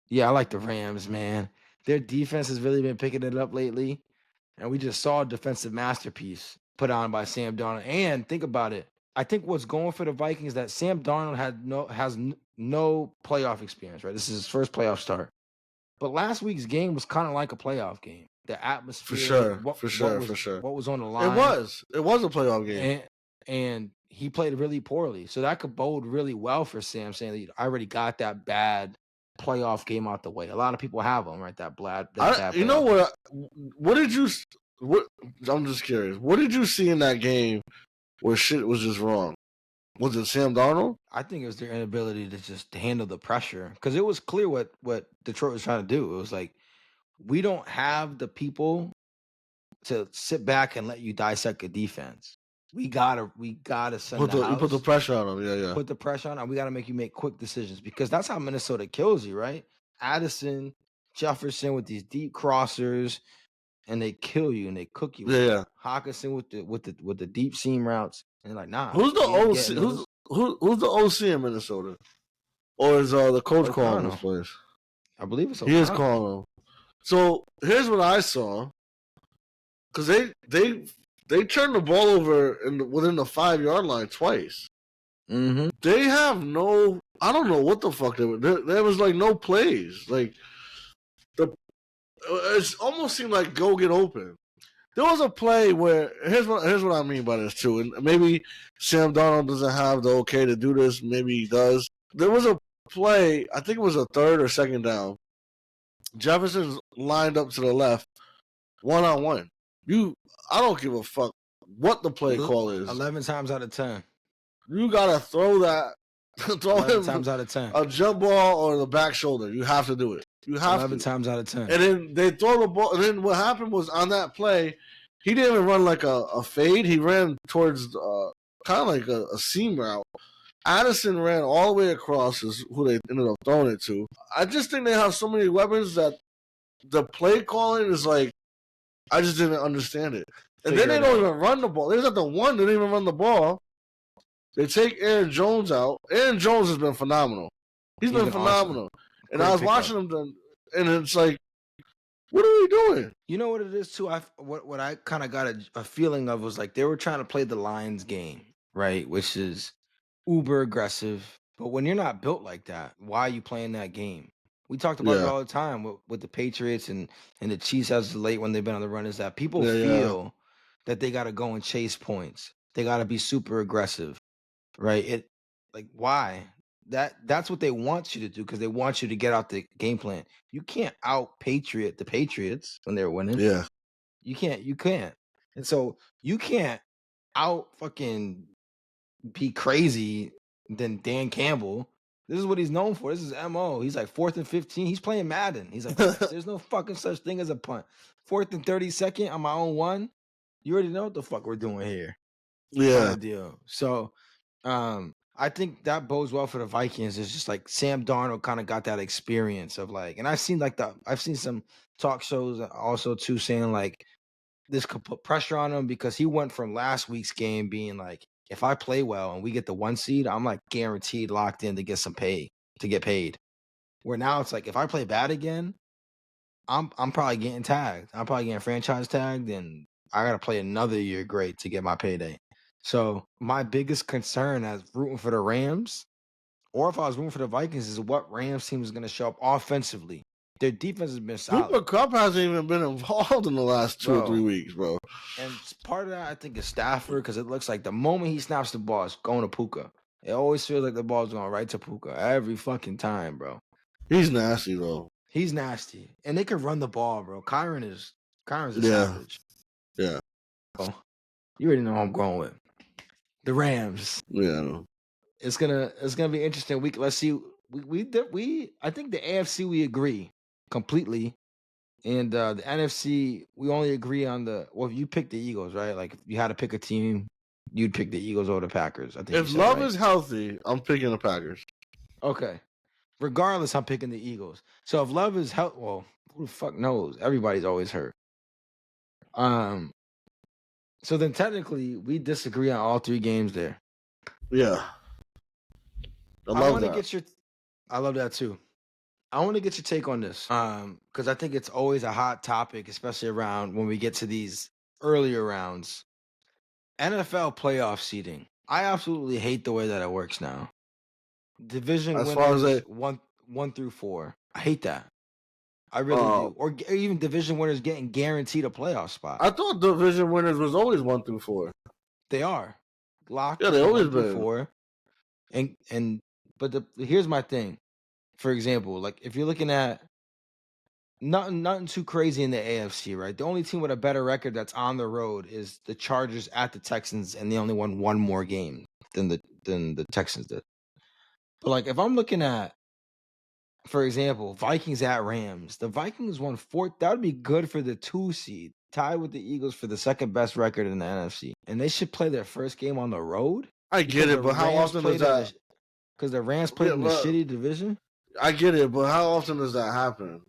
Yeah, I like the Rams, man. Their defense has really been picking it up lately, and we just saw a defensive masterpiece put on by Sam Darnold. And think about it. I think what's going for the Vikings is that Sam Darnold has no playoff experience. Right, this is his first playoff start. But last week's game was kind of like a playoff game. The atmosphere,
for sure.
What was on the line?
It was a playoff game,
and he played really poorly. So that could bode really well for Sam, saying that I already got that bad playoff game out the way. A lot of people have them, right? That bad.
You know what? What did you? What? I'm just curious. What did you see in that game where shit was just wrong? Was it Sam Darnold?
I think it was their inability to just handle the pressure, because it was clear what Detroit was trying to do. It was like, we don't have the people to sit back and let you dissect a defense. We gotta send the house.
You put the pressure on them. Yeah.
Put the pressure on, and we gotta make you make quick decisions, because that's how Minnesota kills you, right? Addison, Jefferson with these deep crossers, and they kill you and they cook you.
Yeah.
Hawkinson with the deep seam routes, and like, nah.
Who's the OC? Who's the OC in Minnesota? Or is the coach calling this place?
I believe it's
O'Connell. He is calling them. So here's what I saw, because they turned the ball over within the 5-yard line twice.
Mm-hmm.
They have I don't know what the fuck they were. There was like no plays. Like it almost seemed like go get open. There was a play where here's what I mean by this too, and maybe Sam Darnold doesn't have the okay to do this. Maybe he does. There was a play. I think it was a third or second down. Jefferson's lined up to the left, 1-on-1. I don't give a fuck what the play call is.
11 times out of 10.
You gotta throw that. Throw
11 times out of 10.
A jump ball or the back shoulder. You have to do it. You have
11 times out of 10.
And then they throw the ball. And then what happened was on that play, he didn't even run like a fade. He ran towards kind of like a seam route. Addison ran all the way across, is who they ended up throwing it to. I just think they have so many weapons that the play calling is like, I just didn't understand it. And then they don't even run the ball. There's at the one, they didn't even run the ball. They take Aaron Jones out. Aaron Jones has been phenomenal. He's been phenomenal. Awesome. And I was watching him, and it's like, what are we doing?
You know what it is, too? What I kind of got a feeling of was like they were trying to play the Lions game, right? Which is uber aggressive. But when you're not built like that, why are you playing that game? We talked about it all the time with the Patriots and the Chiefs as late when they've been on the run, is that people feel that they got to go and chase points. They got to be super aggressive, right? Like, why? That's what they want you to do because they want you to get out the game plan. You can't out Patriot the Patriots when they're winning.
Yeah.
You can't. And so you can't out fucking be crazy than Dan Campbell. This is what he's known for. This is MO. He's like 4th and 15. He's playing Madden. He's like, there's no fucking such thing as a punt. 4th and 32nd on my own 1. You already know what the fuck we're doing here.
Yeah.
Kind of deal. So I think that bodes well for the Vikings. It's just like Sam Darnold kind of got that experience of like, and I've seen some talk shows also too saying like this could put pressure on him because he went from last week's game being like, if I play well and we get the 1 seed, I'm like guaranteed locked in to get paid. Where now it's like if I play bad again, I'm probably getting tagged. I'm probably getting franchise tagged, and I gotta play another year great to get my payday. So my biggest concern as rooting for the Rams, or if I was rooting for the Vikings, is what Rams team is gonna show up offensively. Their defense has been solid.
Cooper Kupp hasn't even been involved in the last 2 or 3 weeks, bro.
And part of that, I think, is Stafford, because it looks like the moment he snaps the ball, it's going to Puka. It always feels like the ball's going right to Puka every fucking time, bro.
He's nasty, though.
He's nasty. And they can run the ball, bro. Kyron's a
Yeah.
savage.
Yeah.
Oh, you already know who I'm going with. The Rams.
Yeah, I know.
It's gonna be an interesting week. Let's see. I think the AFC we agree completely. And the NFC, we only agree on you picked the Eagles, right? Like, if you had to pick a team, you'd pick the Eagles over the Packers. I think
if Love is healthy, I'm picking the Packers.
Okay. Regardless, I'm picking the Eagles. So if Love is healthy, well, who the fuck knows? Everybody's always hurt. So then technically, we disagree on all 3 games there.
Yeah. I love that.
I love that too. I want to get your take on this, because I think it's always a hot topic, especially around when we get to these earlier rounds. NFL playoff seeding. I absolutely hate the way that it works now. Division winners 1 through 4. I hate that. I really do. Or even division winners getting guaranteed a playoff spot.
I thought division winners was always 1 through 4.
They are locked.
Yeah, they always
1 through
been
4. But here's my thing. For example, like if you're looking at nothing too crazy in the AFC, right? The only team with a better record that's on the road is the Chargers at the Texans, and they only won 1 more game than the Texans did. But like if I'm looking at, for example, Vikings at Rams, the Vikings won 4. That would be good for the 2 seed, tied with the Eagles for the second best record in the NFC, and they should play their first game on the road.
I get it, but how often does that?
Because the Rams played in a shitty division.
I get it, but how often does that happen?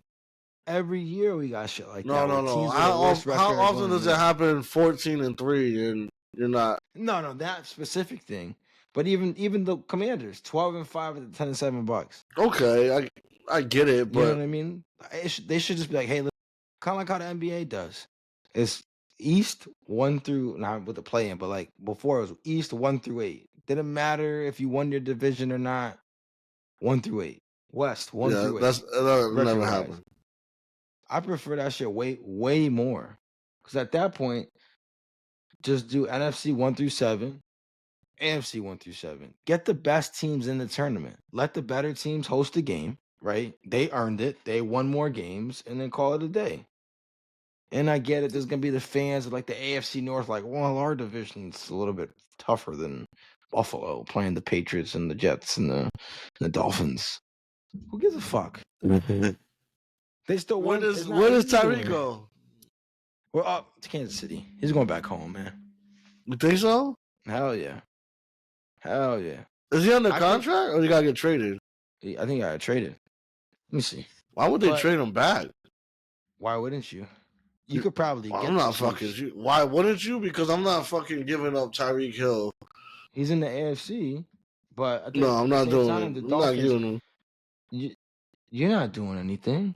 Every year we got shit like that.
No. How often does it happen? 14-3, and you're not.
No, that specific thing. But even the Commanders, 12-5 at the 10-7 Bucks.
Okay, I get it, but
you know what I mean. They should just be like, hey, kind of like how the NBA does. It's East 1 through, not with the play-in, but like before it was East 1 through 8. Didn't matter if you won your division or not. 1 through 8. West 1 through 8.
That never happened.
I prefer that shit way more, because at that point, just do NFC 1 through 7, AFC 1 through 7. Get the best teams in the tournament. Let the better teams host the game. Right? They earned it. They won more games, and then call it a day. And I get it. There's gonna be the fans of like the AFC North, like, well, our division's a little bit tougher than Buffalo playing the Patriots and the Jets and the Dolphins. Who gives a fuck? They still won.
Where does Tyreek go?
We're up to Kansas City. He's going back home, man.
You think so?
Hell yeah.
Is he under contract or he gotta get traded?
I think he got traded. Let me see.
Why would they trade him back?
Why wouldn't you? You could probably get
I'm not fucking you. Why wouldn't you? Because I'm not fucking giving up Tyreek Hill.
He's in the AFC, but I think
no, I'm not doing it. I'm not giving him.
You're not doing anything.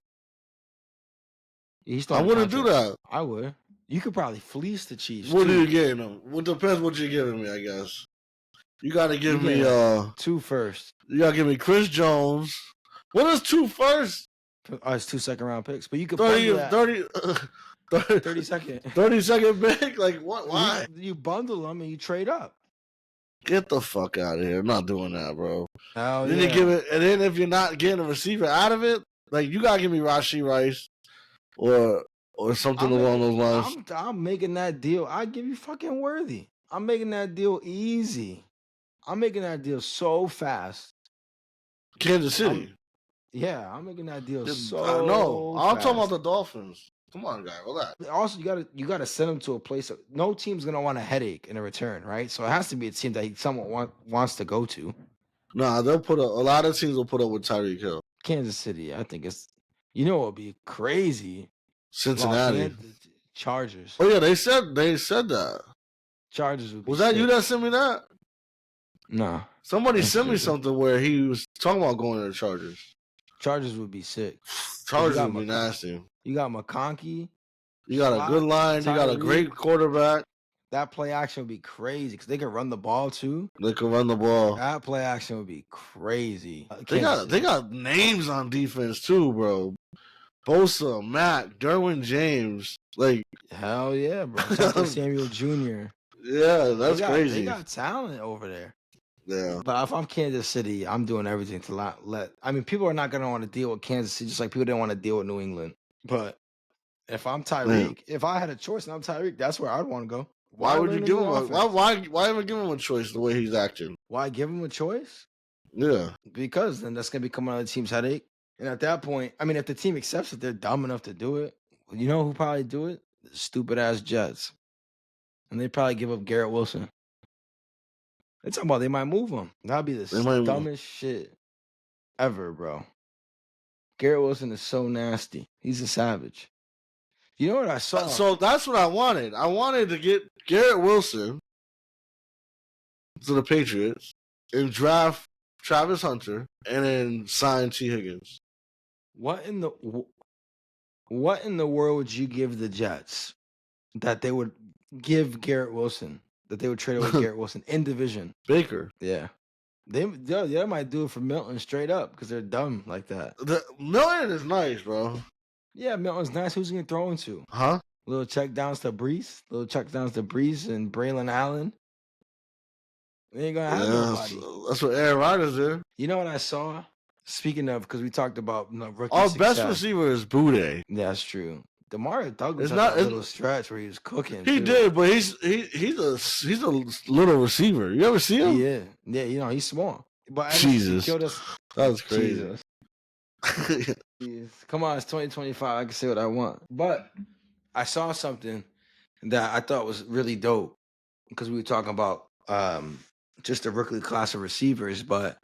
I wouldn't do that.
I would. You could probably fleece the Chiefs.
What are you getting them? It depends what you're giving me, I guess. You gotta give me
2 first.
You gotta give me Chris Jones. What is 2 first?
Oh, it's 2 second-round picks, but you could
30 second pick? Like what? Why?
You bundle them and you trade up.
Get the fuck out of here. I'm not doing that, bro.
Hell
Then
yeah.
you give it, and then if you're not getting a receiver out of it, like you gotta give me Rashee Rice or something along those lines.
I'm making that deal. I give you fucking Worthy. I'm making that deal easy. I'm making that deal so fast.
Kansas City.
I'm making that deal
I know. I'm
fast.
talking about the Dolphins. Come on, guy, relax.
Also, you gotta send him to a place. No team's gonna want a headache in a return, right? So it has to be a team that he somewhat wants to go to.
Nah, they'll put a lot of teams will put up with Tyreek Hill.
Kansas City, I think it's. You know, it'll be crazy.
Cincinnati,
Chargers.
Oh yeah, they said that.
Chargers would be.
Was that
sick.
you that sent me that?
No.
Somebody sent me something where he was talking about going to the Chargers.
Chargers would be sick.
Chargers would be nasty.
You got McConkey.
You got a good line. You got a great quarterback.
That play action would be crazy because they can run the ball too.
They can run the ball.
That play action would be crazy.
They got names on defense too, bro. Bosa, Mack, Derwin James, like
hell yeah, bro. Samuel Jr.
Yeah, that's crazy.
They got talent over there.
Yeah.
But if I'm Kansas City, I'm doing everything to let. I mean, people are not gonna want to deal with Kansas City, just like people didn't want to deal with New England. But if I'm Tyreek, if I had a choice and I'm Tyreek, that's where I'd want to go.
Why would you give him why even give him a choice the way he's acting?
Why give him a choice?
Yeah.
Because then that's gonna become another team's headache. And at that point, I mean, if the team accepts that they're dumb enough to do it, you know who probably do it? The stupid ass Jets. And they probably give up Garrett Wilson. They're talking about they might move him. That'd be the dumbest shit ever, bro. Garrett Wilson is so nasty. He's a savage. You know what I saw?
So that's what I wanted. I wanted to get Garrett Wilson to the Patriots and draft Travis Hunter and then sign T. Higgins.
What in the world would you give the Jets that they would give Garrett Wilson? That they would trade away Garrett Wilson in division?
Baker.
Yeah. They might do it for Milton straight up because they're dumb like that.
Milton is nice, bro.
Yeah, Milton's nice. Who's he going to throw into?
Huh?
Little check downs to Brees. And Braylon Allen. They ain't going to have nobody.
That's what Aaron Rodgers did.
You know what I saw? Speaking of, because we talked about rookie
Our
success.
best receiver is Boutte.
That's true. Demario Douglas had a little stretch where he was cooking.
He did, but he's a little receiver. You ever see him?
Yeah. You know he's small. But
Jesus,
killed us.
That was crazy.
Come on, it's 2025. I can say what I want. But I saw something that I thought was really dope because we were talking about just the rookie class of receivers, but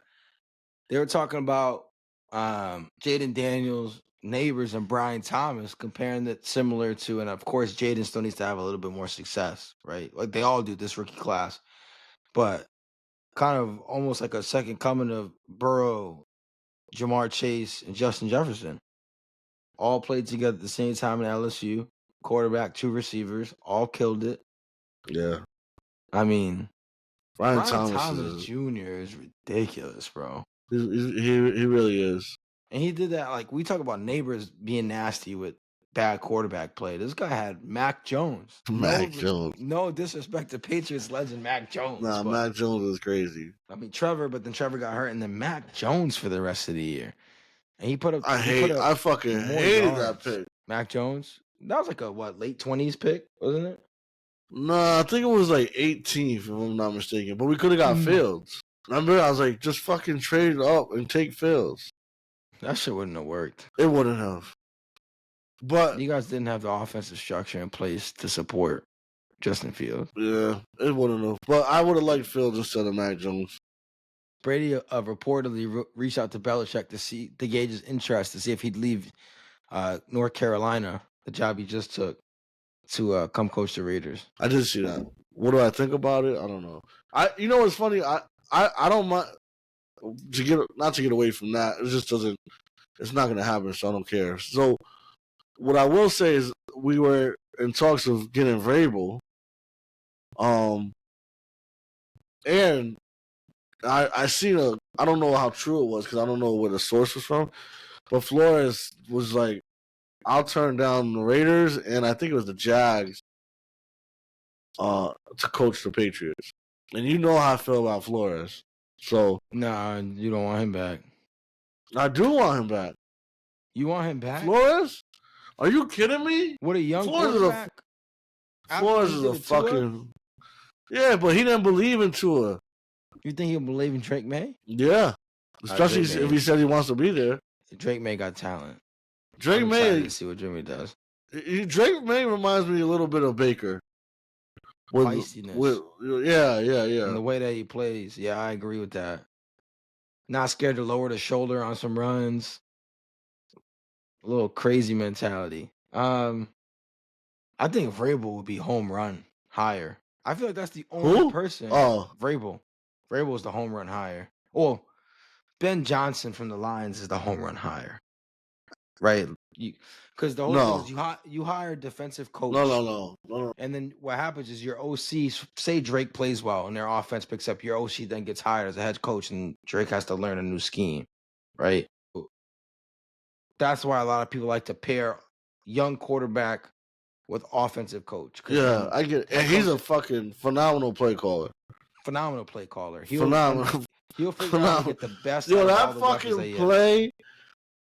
they were talking about Jaden Daniels, Neighbors, and Brian Thomas, comparing it similar to, and of course, Jaden still needs to have a little bit more success, right? Like they all do this rookie class, but kind of almost like a second coming of Burrow, Jamar Chase, and Justin Jefferson. All played together at the same time in LSU. Quarterback, 2 receivers, all killed it.
Yeah.
I mean,
Brian
Thomas Jr. is ridiculous, bro.
He really is.
And he did that, like, we talk about Neighbors being nasty with bad quarterback play. This guy had Mac Jones.
Jones.
No disrespect to Patriots legend Mac Jones.
Nah, Mac Jones is crazy.
I mean, Trevor got hurt, and then Mac Jones for the rest of the year. And he put up...
I fucking hated that pick.
Mac Jones? That was like a, late 20s pick, wasn't it?
Nah, I think it was like 18th, if I'm not mistaken. But we could have got Fields. Remember, I was like, just fucking trade up and take Fields.
That shit wouldn't have worked.
It wouldn't have. But
you guys didn't have the offensive structure in place to support Justin Fields.
Yeah, it wouldn't have. But I would have liked Fields instead of Mac Jones.
Brady reportedly reached out to Belichick to gauge his interest to see if he'd leave North Carolina, the job he just took, to come coach the Raiders.
I did see that. What do I think about it? I don't know. You know what's funny? I don't mind not to get away from that. It just doesn't. It's not going to happen, so I don't care. So what I will say is we were in talks of getting Vrabel. And I seen I don't know how true it was because I don't know where the source was from, but Flores was like, I'll turn down the Raiders and I think it was the Jags to coach the Patriots. And you know how I feel about Flores. So
Nah, you don't want him back.
I do want him back.
You want him back?
Flores? Are you kidding me?
What a young
Flores
quarterback.
Flores is a fucking... Yeah, but he didn't believe in Tua.
You think he'll believe in Drake May?
Yeah. Especially if he said he wants to be there.
Drake May got talent.
Drake May...
to see what Drake May does.
Drake May reminds me a little bit of Baker.
Feistiness.
Yeah.
And the way that he plays. Yeah, I agree with that. Not scared to lower the shoulder on some runs. A little crazy mentality. I think Vrabel would be home run higher. I feel like that's the only person.
Oh.
Vrabel. Vrabel is the home run higher. Well, Ben Johnson from the Lions is the home run higher. Right? Because the whole thing is you hire a defensive coach.
No.
And then what happens is your OC, say Drake plays well and their offense picks up, your OC then gets hired as a head coach and Drake has to learn a new scheme. Right? That's why a lot of people like to pair young quarterback with offensive coach.
Yeah, I get it. And he's a fucking phenomenal play caller.
Phenomenal play caller.
Phenomenal.
He'll figure out how to get the best
out
of
that
all the
fucking play.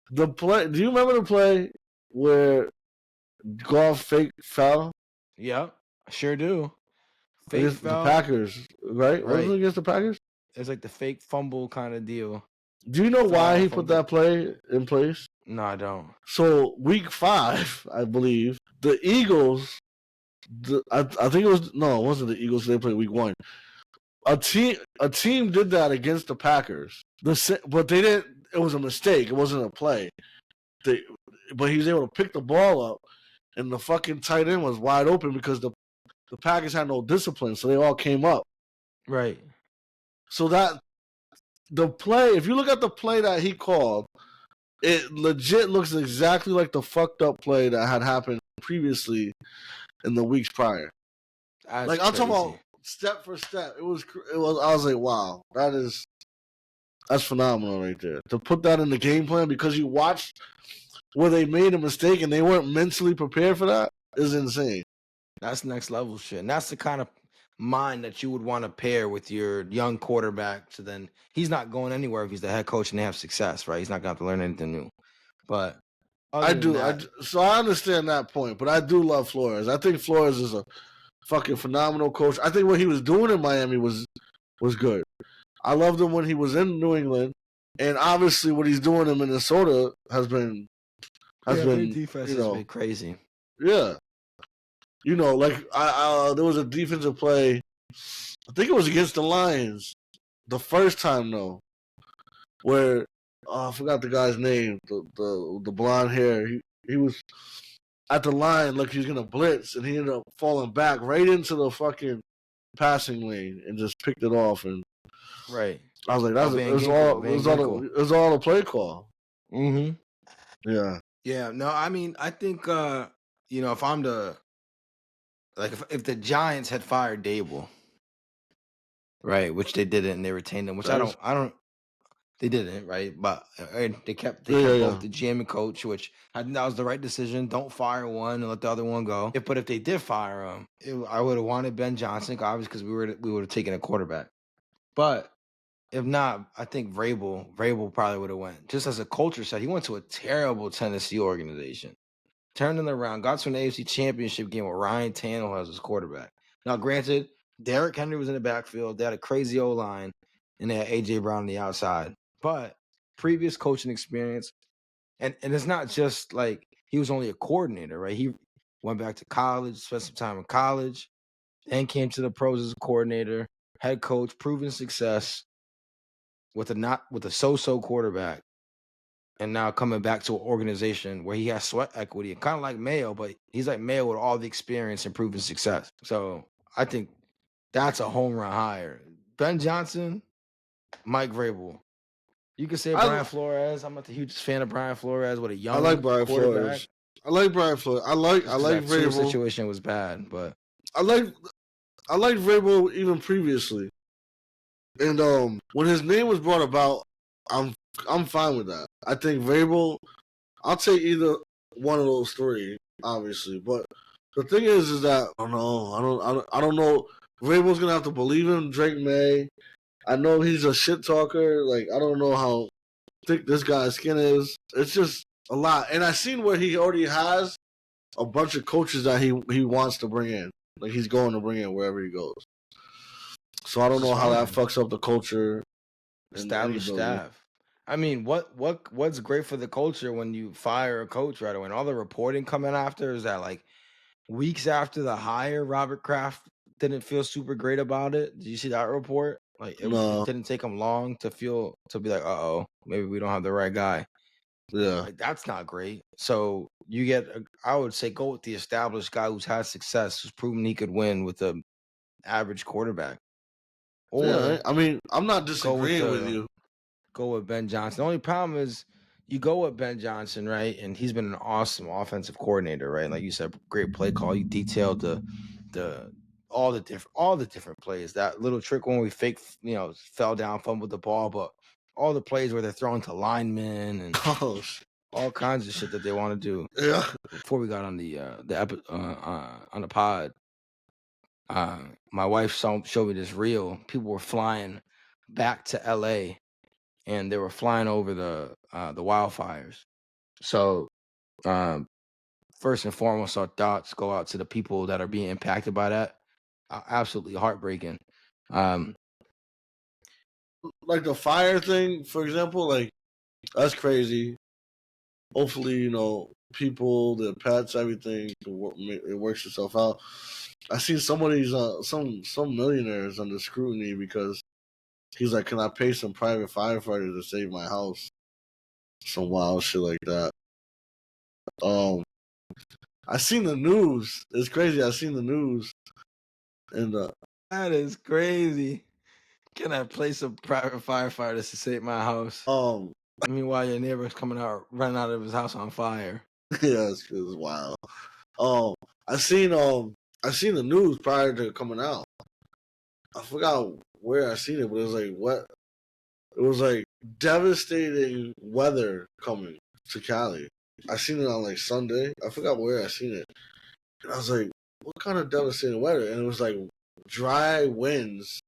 The play. Do you remember the play where Goff fake foul?
Yep, I sure do. Fake
against
foul.
The Packers, right? Wasn't it against the Packers?
It's like the fake fumble kind of deal.
Do you know why he put that play in place?
No, I don't. So
week 5, I believe, the Eagles. I think it wasn't the Eagles. They played week 1. A team did that against the Packers. But they didn't. It was a mistake. It wasn't a play. But he was able to pick the ball up, and the fucking tight end was wide open because the Packers had no discipline, so they all came up.
Right.
So the play, if you look at the play that he called, it legit looks exactly like the fucked up play that had happened previously in the weeks prior.
That's
like I'm talking about step for step. It was. I was like, wow, that's phenomenal right there. To put that in the game plan because you watched where they made a mistake and they weren't mentally prepared for that is insane.
That's next level shit. And that's the kind of mind that you would want to pair with your young quarterback. So then he's not going anywhere if he's the head coach and they have success, right? He's not going to have to learn anything new. But
so I understand that point, but I do love Flores. I think Flores is a fucking phenomenal coach. I think what he was doing in Miami was good. I loved him when he was in New England, and obviously what he's doing in Minnesota has been
defense has been crazy.
Yeah. Like there was a defensive play, I think it was against the Lions, the first time though, where I forgot the guy's name, the blonde hair. He was at the line like he was gonna blitz, and he ended up falling back right into the fucking passing lane and just picked it off. And
right,
I was like, it was all a play call.
Mm-hmm.
Yeah.
No, I mean, I think if I'm if the Giants had fired Dable, right, which they didn't, and they retained him, which I don't. They didn't, right? But they kept both the GM and coach, which I think that was the right decision. Don't fire one and let the other one go. But if they did fire him, I would have wanted Ben Johnson, obviously, because we would have taken a quarterback. But if not, I think Vrabel probably would have went. Just as a culture set, he went to a terrible Tennessee organization, turned it around, got to an AFC Championship game with Ryan Tannehill as his quarterback. Now, granted, Derrick Henry was in the backfield. They had a crazy O-line, and they had A.J. Brown on the outside. But previous coaching experience, and it's not just like he was only a coordinator, right? He went back to college, spent some time in college, then came to the pros as a coordinator, head coach, proven success with a so-so quarterback, and now coming back to an organization where he has sweat equity, kind of like Mayo, but he's like Mayo with all the experience and proven success. So I think that's a home run hire. Ben Johnson, Mike Vrabel. You could say Brian Flores. I'm not the hugest fan of Brian Flores. What a young
I like Brian
quarterback.
Flores. I like Brian Flores. I like Vrabel.
The situation was bad, but
I like Vrabel even previously. And when his name was brought about, I'm fine with that. I think Vrabel. I'll take either one of those three, obviously. But the thing is that I don't know. Vrabel's gonna have to believe him. Drake May. I know he's a shit talker. Like I don't know how thick this guy's skin is. It's just a lot. And I seen where he already has a bunch of coaches that he wants to bring in. Like he's going to bring in wherever he goes. So I don't know how that fucks up the culture.
Established staff. I mean, what's great for the culture when you fire a coach right away? And all the reporting coming after is that like weeks after the hire, Robert Kraft didn't feel super great about it. Did you see that report? Like it didn't take him long to be like, oh, maybe we don't have the right guy.
Yeah,
like that's not great. So you get, I would say, go with the established guy who's had success, who's proven he could win with an average quarterback. Or
yeah, I mean, I'm not disagreeing with you.
Go with Ben Johnson. The only problem is you go with Ben Johnson, right? And he's been an awesome offensive coordinator, right? Like you said, great play call. You detailed all the different plays. That little trick when we fell down, fumbled the ball, but all the plays where they're throwing to linemen and all kinds of shit that they want to do.
Yeah.
Before we got on on the pod, my wife showed me this reel. People were flying back to LA and they were flying over the wildfires. So first and foremost, our thoughts go out to the people that are being impacted by that. Absolutely heartbreaking.
Like the fire thing, for example, like that's crazy. Hopefully, people, the pets, everything, it works itself out. I seen some of these some millionaires under scrutiny because he's like, "Can I pay some private firefighters to save my house?" Some wild shit like that. I seen the news. It's crazy. I seen the news, and
that is crazy. Can I play some private firefighters to save my house? Meanwhile, your neighbor's running out of his house on fire.
Yeah, it's wild. I seen the news prior to coming out. I forgot where I seen it, but it was like what? It was like devastating weather coming to Cali. I seen it on like Sunday. I forgot where I seen it, and I was like, "What kind of devastating weather?" And it was like dry winds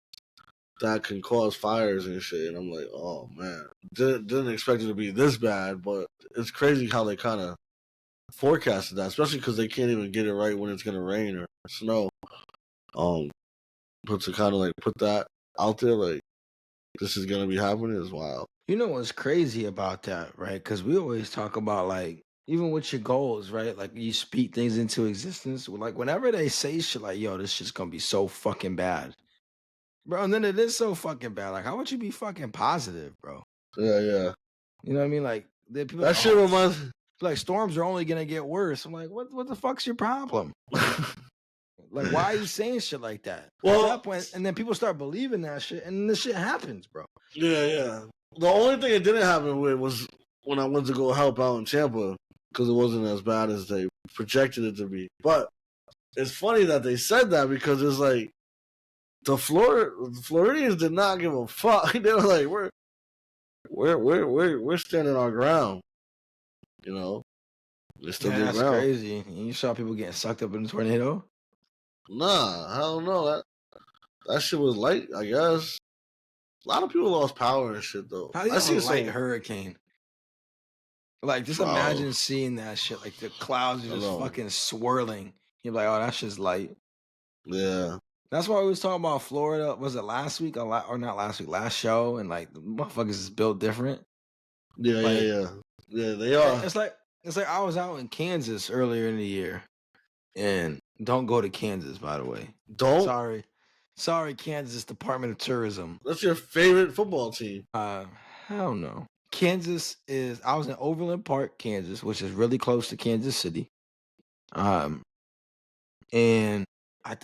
that can cause fires and shit. And I'm like, "Oh man, didn't expect it to be this bad." But it's crazy how they kind of forecasted that, especially because they can't even get it right when it's gonna rain or snow. But to kind of like put that out there, like this is gonna be happening, is wild.
You know what's crazy about that, right? Because we always talk about like even with your goals, right? Like you speak things into existence. Like whenever they say shit like, "Yo, this shit's gonna be so fucking bad," bro, and then it is so fucking bad. Like, how would you be fucking positive, bro?
Yeah, yeah.
You know what I mean? Like people
that shit reminds.
Like storms are only gonna get worse. I'm like, what the fuck's your problem? Like, why are you saying shit like that? Well, at that point, and then people start believing that shit, and this shit happens, bro.
Yeah, yeah. The only thing it didn't happen with was when I went to go help out in Tampa because it wasn't as bad as they projected it to be. But it's funny that they said that because it's like the Floridians did not give a fuck. They were like, we're standing our ground. You know, they still did
that's
ground.
Crazy. You saw people getting sucked up in a tornado?
Nah, I don't know. That shit was light, I guess. A lot of people lost power and shit though.
How do you see a light hurricane? Like, just imagine seeing that shit. Like the clouds are just fucking swirling. You're like, oh, that shit's light.
Yeah.
That's why we was talking about Florida. Was it last week or not last week? Last show, and like the motherfuckers is built different.
Yeah, like, yeah, they are.
It's like I was out in Kansas earlier in the year, and don't go to Kansas, by the way.
Don't.
Sorry, Kansas Department of Tourism.
That's your favorite football team?
Hell no. Kansas is. I was in Overland Park, Kansas, which is really close to Kansas City. And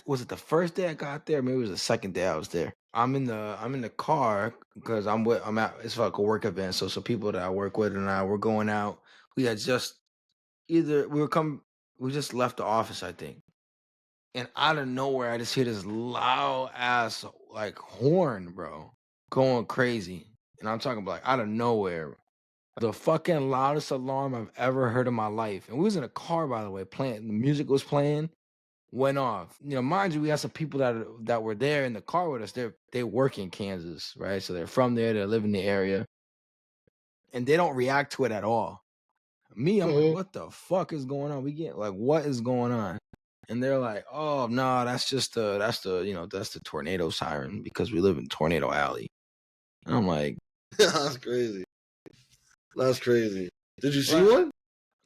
was it the first day I got there? Maybe it was the second day I was there. I'm in the car because it's like a work event. So people that I work with and I were going out. We had just we just left the office, I think. And out of nowhere, I just hear this loud ass like horn, bro, going crazy. And I'm talking about like out of nowhere. The fucking loudest alarm I've ever heard in my life. And we was in a car, by the way, playing. The music was playing. went off. You know, mind you, we had some people that were there in the car with us. They work in Kansas, right? So they're from there. They live in the area, and they don't react to it at all. Me, I'm like, what the fuck is going on? We get like, what is going on? And they're like, oh no, that's the tornado siren because we live in Tornado Alley. And I'm like,
That's crazy. That's crazy. Did you see one?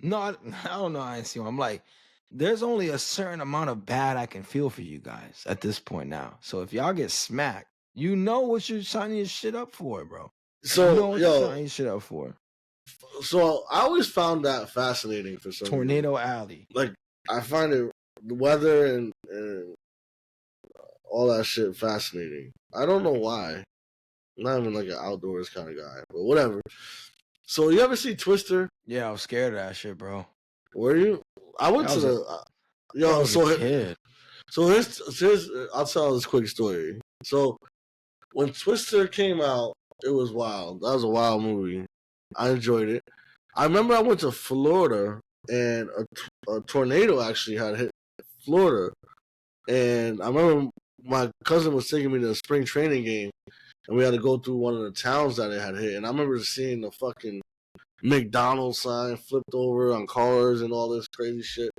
No, I don't know. I didn't see one. I'm like, there's only a certain amount of bad I can feel for you guys at this point now. So if y'all get smacked, you know what you're signing your shit up for, bro.
So
you know what you're signing your shit up for.
So I always found that fascinating for some
Tornado
reason.
Alley.
Like I find it the weather and all that shit fascinating. I don't know why. I'm not even like an outdoors kind of guy, but whatever. So you ever see Twister?
Yeah, I was scared of that shit, bro.
Were you? I went to the
kid.
So here's I'll tell this quick story. So when Twister came out, it was wild. That was a wild movie. I enjoyed it. I remember I went to Florida and a tornado actually had hit Florida, and I remember my cousin was taking me to a spring training game, and we had to go through one of the towns that it had hit. And I remember seeing the fucking McDonald's sign flipped over on cars and all this crazy shit.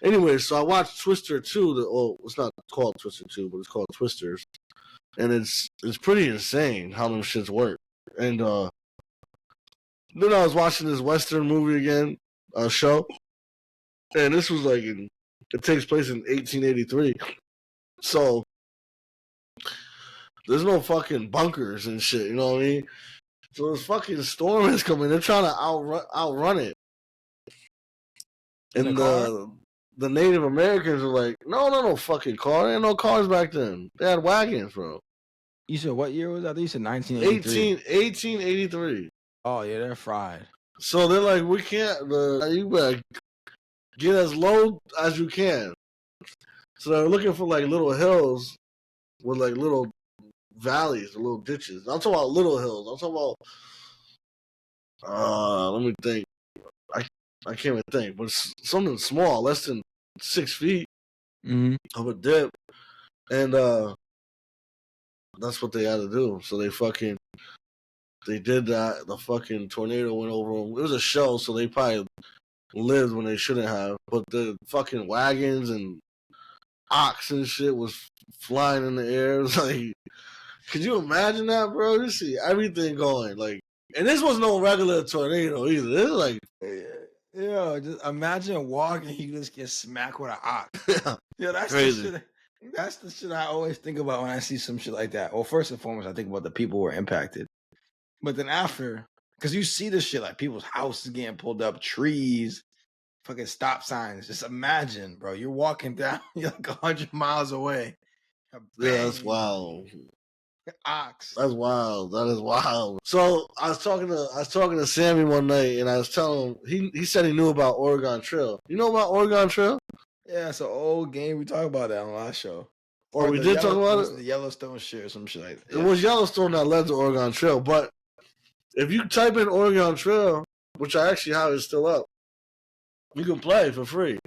Anyway, so I watched Twister 2. It's not called Twister 2, but it's called Twisters. And it's pretty insane how them shits work. And then I was watching this Western movie again, show. And this was like it takes place in 1883. So there's no fucking bunkers and shit, you know what I mean? So this fucking storm is coming. They're trying to outrun it. And the Native Americans are like, no fucking car. There ain't no cars back then. They had wagons, bro.
You said what year was that? You said 1983.
1883.
Oh, yeah, they're fried.
So they're like, we can't, you better get as low as you can. So they're looking for like little hills with like little valleys, little ditches. I'm talking about little hills. I'm talking about, let me think. I can't even think, but it's something small, less than 6 feet of a dip. And that's what they had to do. So they did that. The fucking tornado went over them. It was a show, so they probably lived when they shouldn't have. But the fucking wagons and ox and shit was flying in the air. It was like, could you imagine that, bro? You see everything going. Like, and this was no regular tornado either. This is like,
yeah, just imagine walking, you just get smacked with an ox. Yeah, that's
crazy.
The shit. That's the shit I always think about when I see some shit like that. Well, first and foremost, I think about the people who are impacted. But then after, because you see this shit, like people's houses getting pulled up, trees, fucking stop signs. Just imagine, bro, you're walking down, you're like 100 miles away.
Yeah, that's wild.
Ox.
That's wild. That is wild. So I was talking to Sammy one night, and I was telling him he said he knew about Oregon Trail. You know about Oregon Trail?
Yeah, it's an old game. We talked about that on the last show.
Or we did talk about it.
The Yellowstone shit or some shit like that.
It was Yellowstone that led to Oregon Trail, but if you type in Oregon Trail, which I actually have it still up, you can play for free.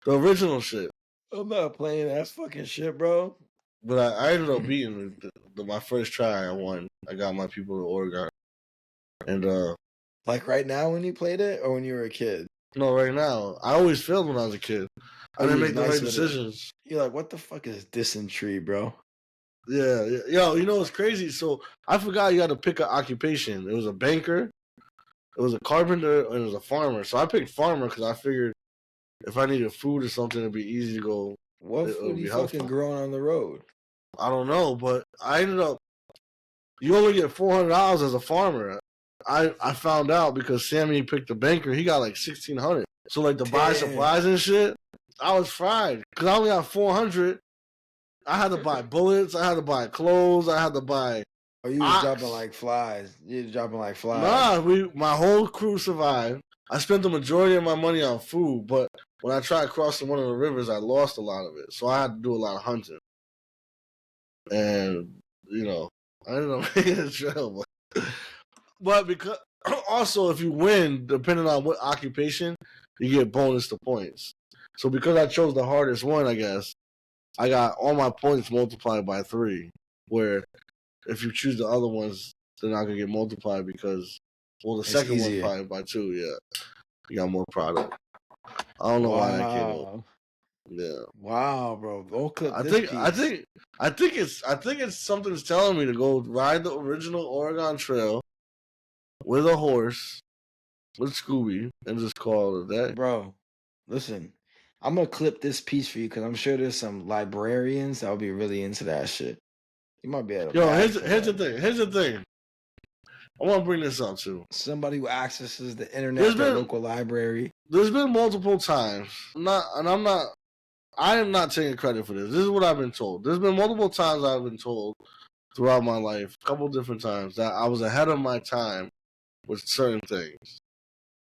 The original shit.
I'm not playing that fucking shit, bro.
But I ended up beating my first try. I won. I got my people to Oregon. And
like right now when you played it, or when you were a kid?
No, right now. I always failed when I was a kid. I didn't make the right decisions.
You're like, what the fuck is dysentery, bro?
Yeah. Yo, you know what's crazy? So I forgot you had to pick an occupation. It was a banker, it was a carpenter, and it was a farmer. So I picked farmer because I figured if I needed food or something, it'd be easy to go.
What food are you fucking growing on the road?
I don't know, but I ended up. You only get $400 as a farmer. I found out because Sammy picked the banker. He got like $1,600. So like to buy supplies and shit, I was fried because I only got $400. I had to buy bullets. I had to buy clothes. I had to buy.
Oh, you was dropping like flies. You was dropping like flies.
Nah, my whole crew survived. I spent the majority of my money on food, but when I tried crossing one of the rivers, I lost a lot of it. So I had to do a lot of hunting. And, you know, I ended up making the trail. But because also, if you win, depending on what occupation, you get bonus to points. So because I chose the hardest one, I guess I got all my points multiplied by 3. Where if you choose the other ones, they're not gonna get multiplied because the
It's
second one
easier.
probably by 2. Yeah, you got more product. I don't know why that came up. Yeah.
Wow, bro. Go clip
I
this
think
piece.
I think it's something's telling me to go ride the original Oregon Trail with a horse with Scooby and just call it a day.
Bro, listen. I'm gonna clip this piece for you because I'm sure there's some librarians that will be really into that shit. You might be able to
Yo,
bag
here's the
somebody.
thing. Here's the thing. I want to bring this up too.
Somebody who accesses the internet
There's
at their
been
local library.
there's been multiple times. I am not taking credit for this. This is what I've been told. There's been multiple times I've been told throughout my life, a couple different times, that I was ahead of my time with certain things.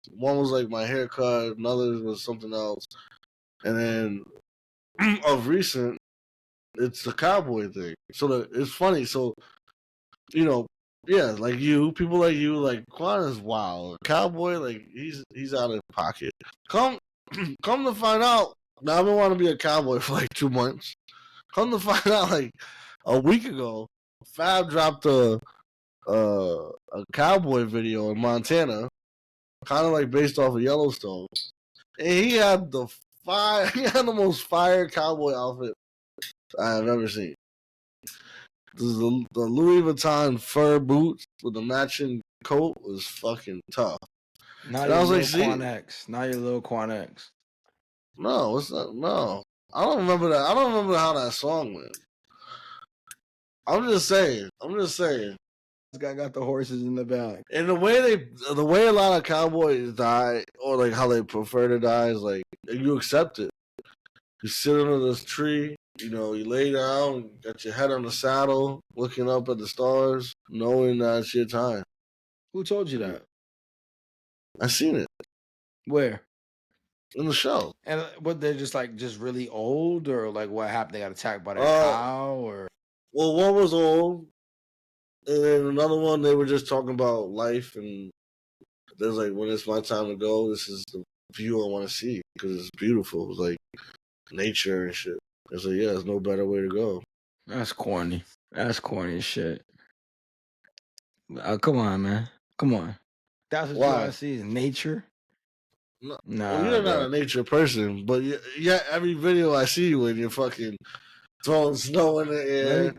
One was like my haircut, another was something else. And then of recent, it's the cowboy thing. So it's funny. So, you know, yeah, like people like you, like Quan is wild. Cowboy, like he's out of pocket. Come to find out, now I've been wanting to be a cowboy for like 2 months. Come to find out, like a week ago, Fab dropped a cowboy video in Montana, kind of like based off of Yellowstone, and he had he had the most fire cowboy outfit I have ever seen. The Louis Vuitton fur boots with the matching coat was fucking tough.
Not
And I
your
was like,
little
see,
Quan X. Not your little Quan X.
no, it's not. No, I don't remember that. I don't remember how that song went. I'm just saying.
This guy got the horses in the back.
And the way a lot of cowboys die, or like how they prefer to die, is like you accept it. You sit under this tree, you lay down, got your head on the saddle, looking up at the stars, knowing that it's your time.
Who told you that?
I seen it
Where?
in the show.
And what, they're just really old, or like what happened? They got attacked by their cow, or
Well, one was old, and then another one they were just talking about life, and there's like, when it's my time to go, this is the view I want to see because it's beautiful. It's like nature and shit. It's like, yeah, there's no better way to go.
that's corny. That's corny as shit. Come on, man. Come on. That's what you want to see is nature.
No,
Nah,
well, you're not
bro.
a nature person, but yeah, every video I see you in, you're fucking throwing snow in the air.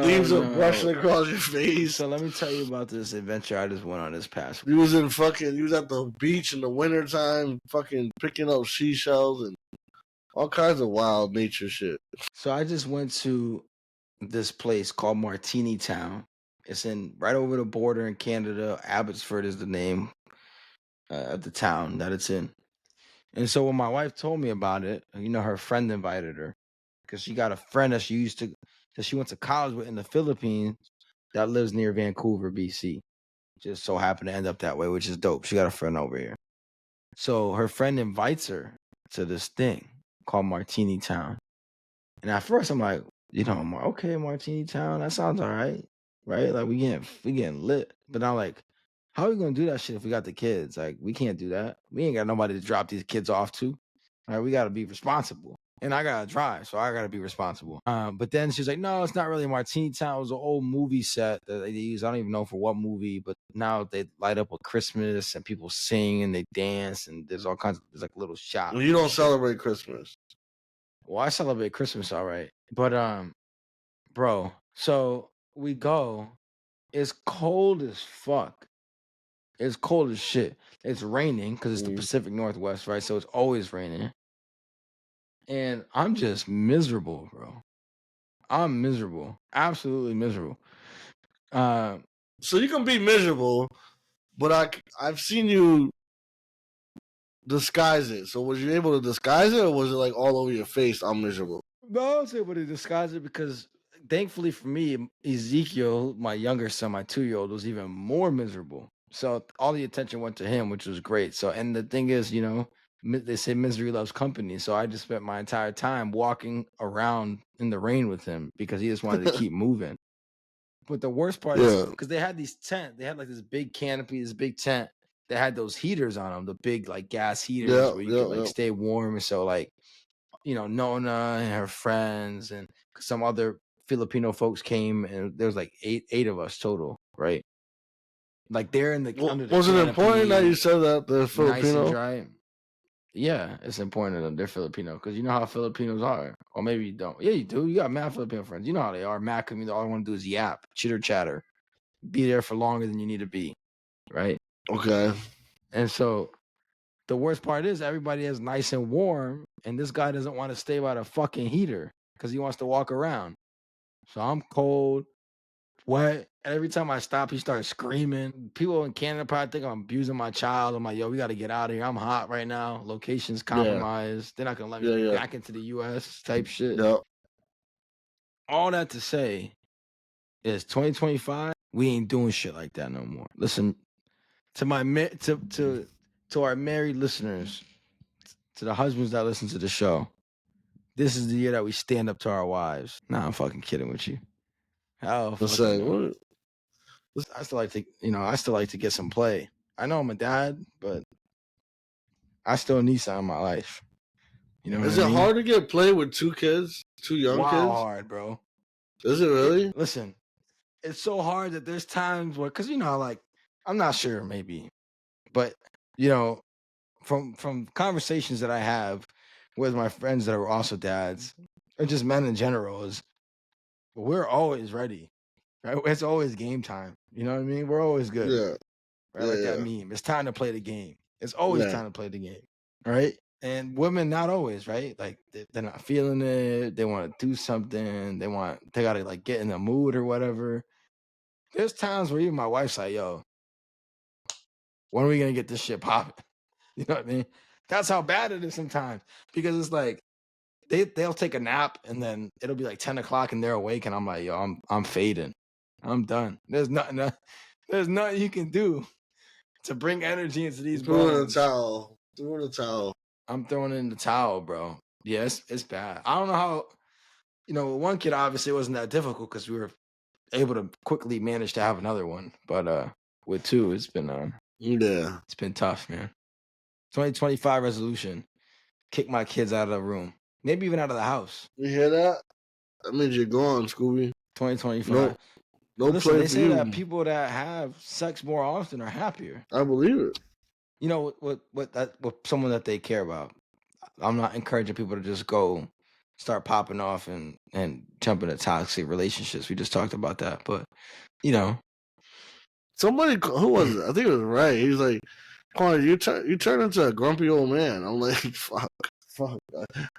Leaves are brushing across your face.
So let me tell you about this adventure I just went on this past week.
You was at the beach in the wintertime, fucking picking up seashells and all kinds of wild nature shit.
So I just went to this place called Martini Town. It's right over the border in Canada. Abbotsford is the name of the town that it's in. And so when my wife told me about it, her friend invited her because she got a friend that she went to college with in the Philippines that lives near Vancouver, BC. Just so happened to end up that way, which is dope. She got a friend over here. So her friend invites her to this thing called Martini Town. And at first I'm like, okay, Martini Town, that sounds all right. Right? Like we getting lit. But I'm like, how are we gonna do that shit if we got the kids? Like, we can't do that. We ain't got nobody to drop these kids off to. All right, we gotta be responsible. And I gotta drive, so I gotta be responsible. But then she's like, no, it's not really Martini Town. It was an old movie set that they use. I don't even know for what movie, but now they light up with Christmas and people sing and they dance and there's all kinds of, there's like little shops.
You don't celebrate Christmas.
Well, I celebrate Christmas, all right. But bro, so we go. It's cold as fuck. It's cold as shit. It's raining because it's the Pacific Northwest, right? So it's always raining. And I'm just miserable, bro. I'm miserable. Absolutely miserable.
So you can be miserable, but I've seen you disguise it. So was you able to disguise it, or was it like all over your face? I'm miserable.
No, I was able to disguise it because thankfully for me, Ezekiel, my younger son, my 2-year-old, was even more miserable. So all the attention went to him, which was great. So, and the thing is, they say misery loves company. So I just spent my entire time walking around in the rain with him because he just wanted to keep moving. But the worst part is because they had these tent, they had like this big canopy, this big tent they had those heaters on them, the big like gas heaters where you could like stay warm. And so like, you know, Nona and her friends and some other Filipino folks came, and there was like eight of us total, right? Like they're in the under the
was it important that you said that they're Filipino?
Nice and dry. Yeah, it's important that they're Filipino because you know how Filipinos are. Or maybe you don't. Yeah, you do. You got mad Filipino friends. You know how they are. Mad community. All I want to do is yap, chitter chatter, be there for longer than you need to be, right?
Okay.
And so the worst part is everybody is nice and warm, and this guy doesn't want to stay by the fucking heater because he wants to walk around. So I'm cold, wet. And every time I stop, he starts screaming. People in Canada probably think I'm abusing my child. I'm like, yo, we got to get out of here. I'm hot right now. Location's compromised. They're not going to let me back into the U.S. type shit.
Yep.
All that to say is 2025, we ain't doing shit like that no more. Listen, to my to our married listeners, to the husbands that listen to the show, this is the year that we stand up to our wives. Nah, I'm fucking kidding with you. How fucking I still like to get some play. I know I'm a dad, but I still need some in my life. You know,
is it hard to get play with two young kids?
Hard, bro.
Is it really?
Listen, it's so hard that there's times where, because you know, like I'm not sure, maybe, but you know, from conversations that I have with my friends that are also dads, or just men in general, is we're always ready. Right? It's always game time. You know what I mean? We're always good.
Yeah.
Right? Like that meme. It's time to play the game. It's always time to play the game. Right? And women not always, right? Like they're not feeling it. They want to do something. They gotta like get in the mood or whatever. There's times where even my wife's like, yo, when are we gonna get this shit popping? You know what I mean? That's how bad it is sometimes. Because it's like they'll take a nap and then it'll be like 10 o'clock and they're awake and I'm like, yo, I'm fading. I'm done. There's nothing you can do to bring energy into these bones.
Throw in the towel.
I'm throwing in the towel, bro. Yeah, it's bad. I don't know how, you know, one kid obviously wasn't that difficult because we were able to quickly manage to have another one. But with two, it's been it's been tough, man. 2025 resolution. Kick my kids out of the room. Maybe even out of the house.
You hear that? That means you're gone, Scooby.
2025.
No play
they
for
say
you.
that people that have sex more often are happier.
I believe it.
You know, with someone that they care about. I'm not encouraging people to just go start popping off and jump into toxic relationships. We just talked about that, but you know,
somebody who was it? I think it was Ray. He's like, Quan, you turn into a grumpy old man. I'm like, fuck.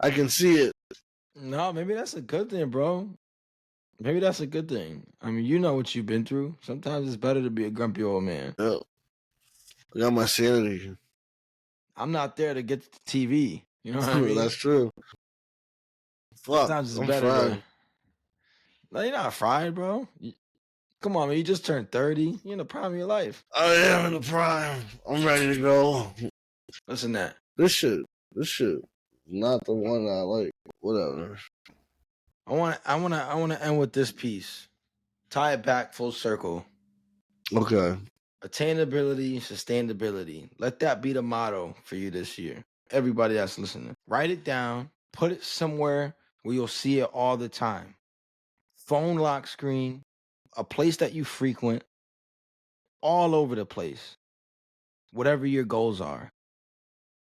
I can see it.
No, maybe that's a good thing, bro. Maybe that's a good thing. I mean, you know what you've been through. Sometimes it's better to be a grumpy old man.
Yep. I got my sanity.
I'm not there to get the TV. You know what I mean?
That's true. Fuck.
Sometimes it's better. No, you're not fried, bro. Come on, man. You just turned 30. You're in the prime of your life.
I am in the prime. I'm ready to go.
Listen to that.
This shit. Not the one I like. Whatever.
I want to end with this piece. Tie it back full circle.
Okay.
Attainability, sustainability. Let that be the motto for you this year. Everybody that's listening. Write it down. Put it somewhere where you'll see it all the time. Phone lock screen, a place that you frequent, all over the place. Whatever your goals are.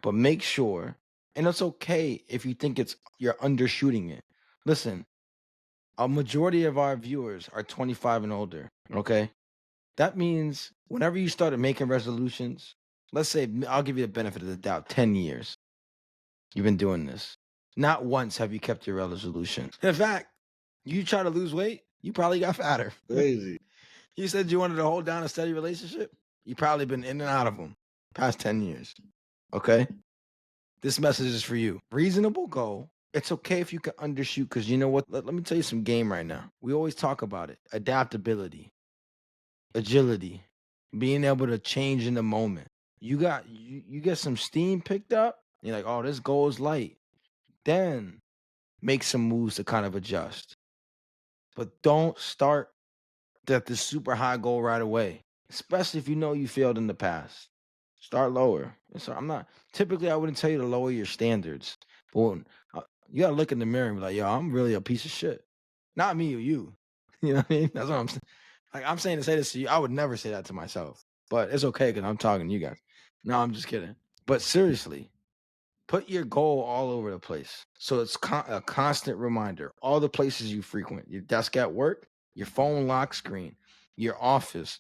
But make sure, and it's okay if you think you're undershooting it. Listen, a majority of our viewers are 25 and older, okay? That means whenever you started making resolutions, let's say, I'll give you the benefit of the doubt, 10 years. You've been doing this. Not once have you kept your resolution. In fact, you try to lose weight, you probably got fatter.
Crazy.
You said you wanted to hold down a steady relationship, you probably been in and out of them past 10 years, okay? This message is for you. Reasonable goal. It's okay if you can undershoot because you know what? Let me tell you some game right now. We always talk about it. Adaptability, agility, being able to change in the moment. You get some steam picked up. You're like, oh, this goal is light. Then make some moves to kind of adjust. But don't start at the super high goal right away, especially if you know you failed in the past. Start lower. So I'm not typically I wouldn't tell you to lower your standards, but you gotta look in the mirror and be like, yo, I'm really a piece of shit. Not me or you. You know what I mean? That's what I'm saying. Like I'm saying to say this to you. I would never say that to myself, but it's okay because I'm talking to you guys. No, I'm just kidding. But seriously, put your goal all over the place. So it's a constant reminder. All the places you frequent, your desk at work, your phone lock screen, your office,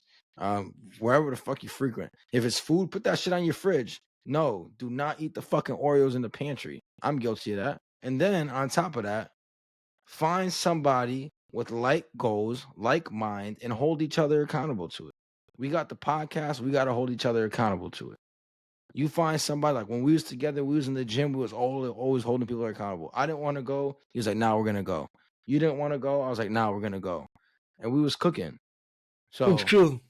wherever the fuck you frequent. If it's food, put that shit on your fridge. No, do not eat the fucking Oreos in the pantry. I'm guilty of that. And then on top of that, find somebody with like goals, like mind, and hold each other accountable to it. We got the podcast. We got to hold each other accountable to it. You find somebody like when we was together, we was in the gym, we was always holding people accountable. I didn't want to go. He was like, "Nah, we're gonna go." You didn't want to go. I was like, "Nah, we're gonna go," and we was cooking.
It's
So
true.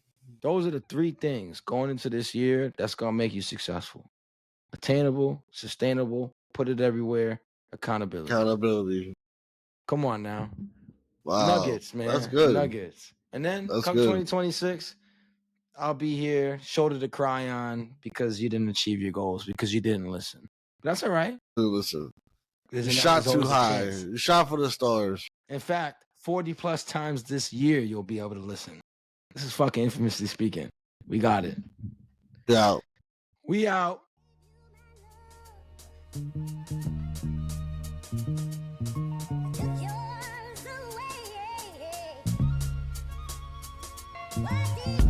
those are the three things going into this year that's gonna make you successful: attainable, sustainable, put it everywhere, accountability.
Accountability.
Come on now,
Wow.
nuggets, man,
That's good.
nuggets. And then
That's
come
good.
2026. I'll be here, shoulder to cry on because you didn't achieve your goals because you didn't listen. But that's all right.
Listen, you
There's
shot
there's
too
always a
high.
chance.
You shot for the stars.
In fact, 40 plus times this year, you'll be able to listen. This is fucking infamously speaking. We got it.
Yeah.
We out.
What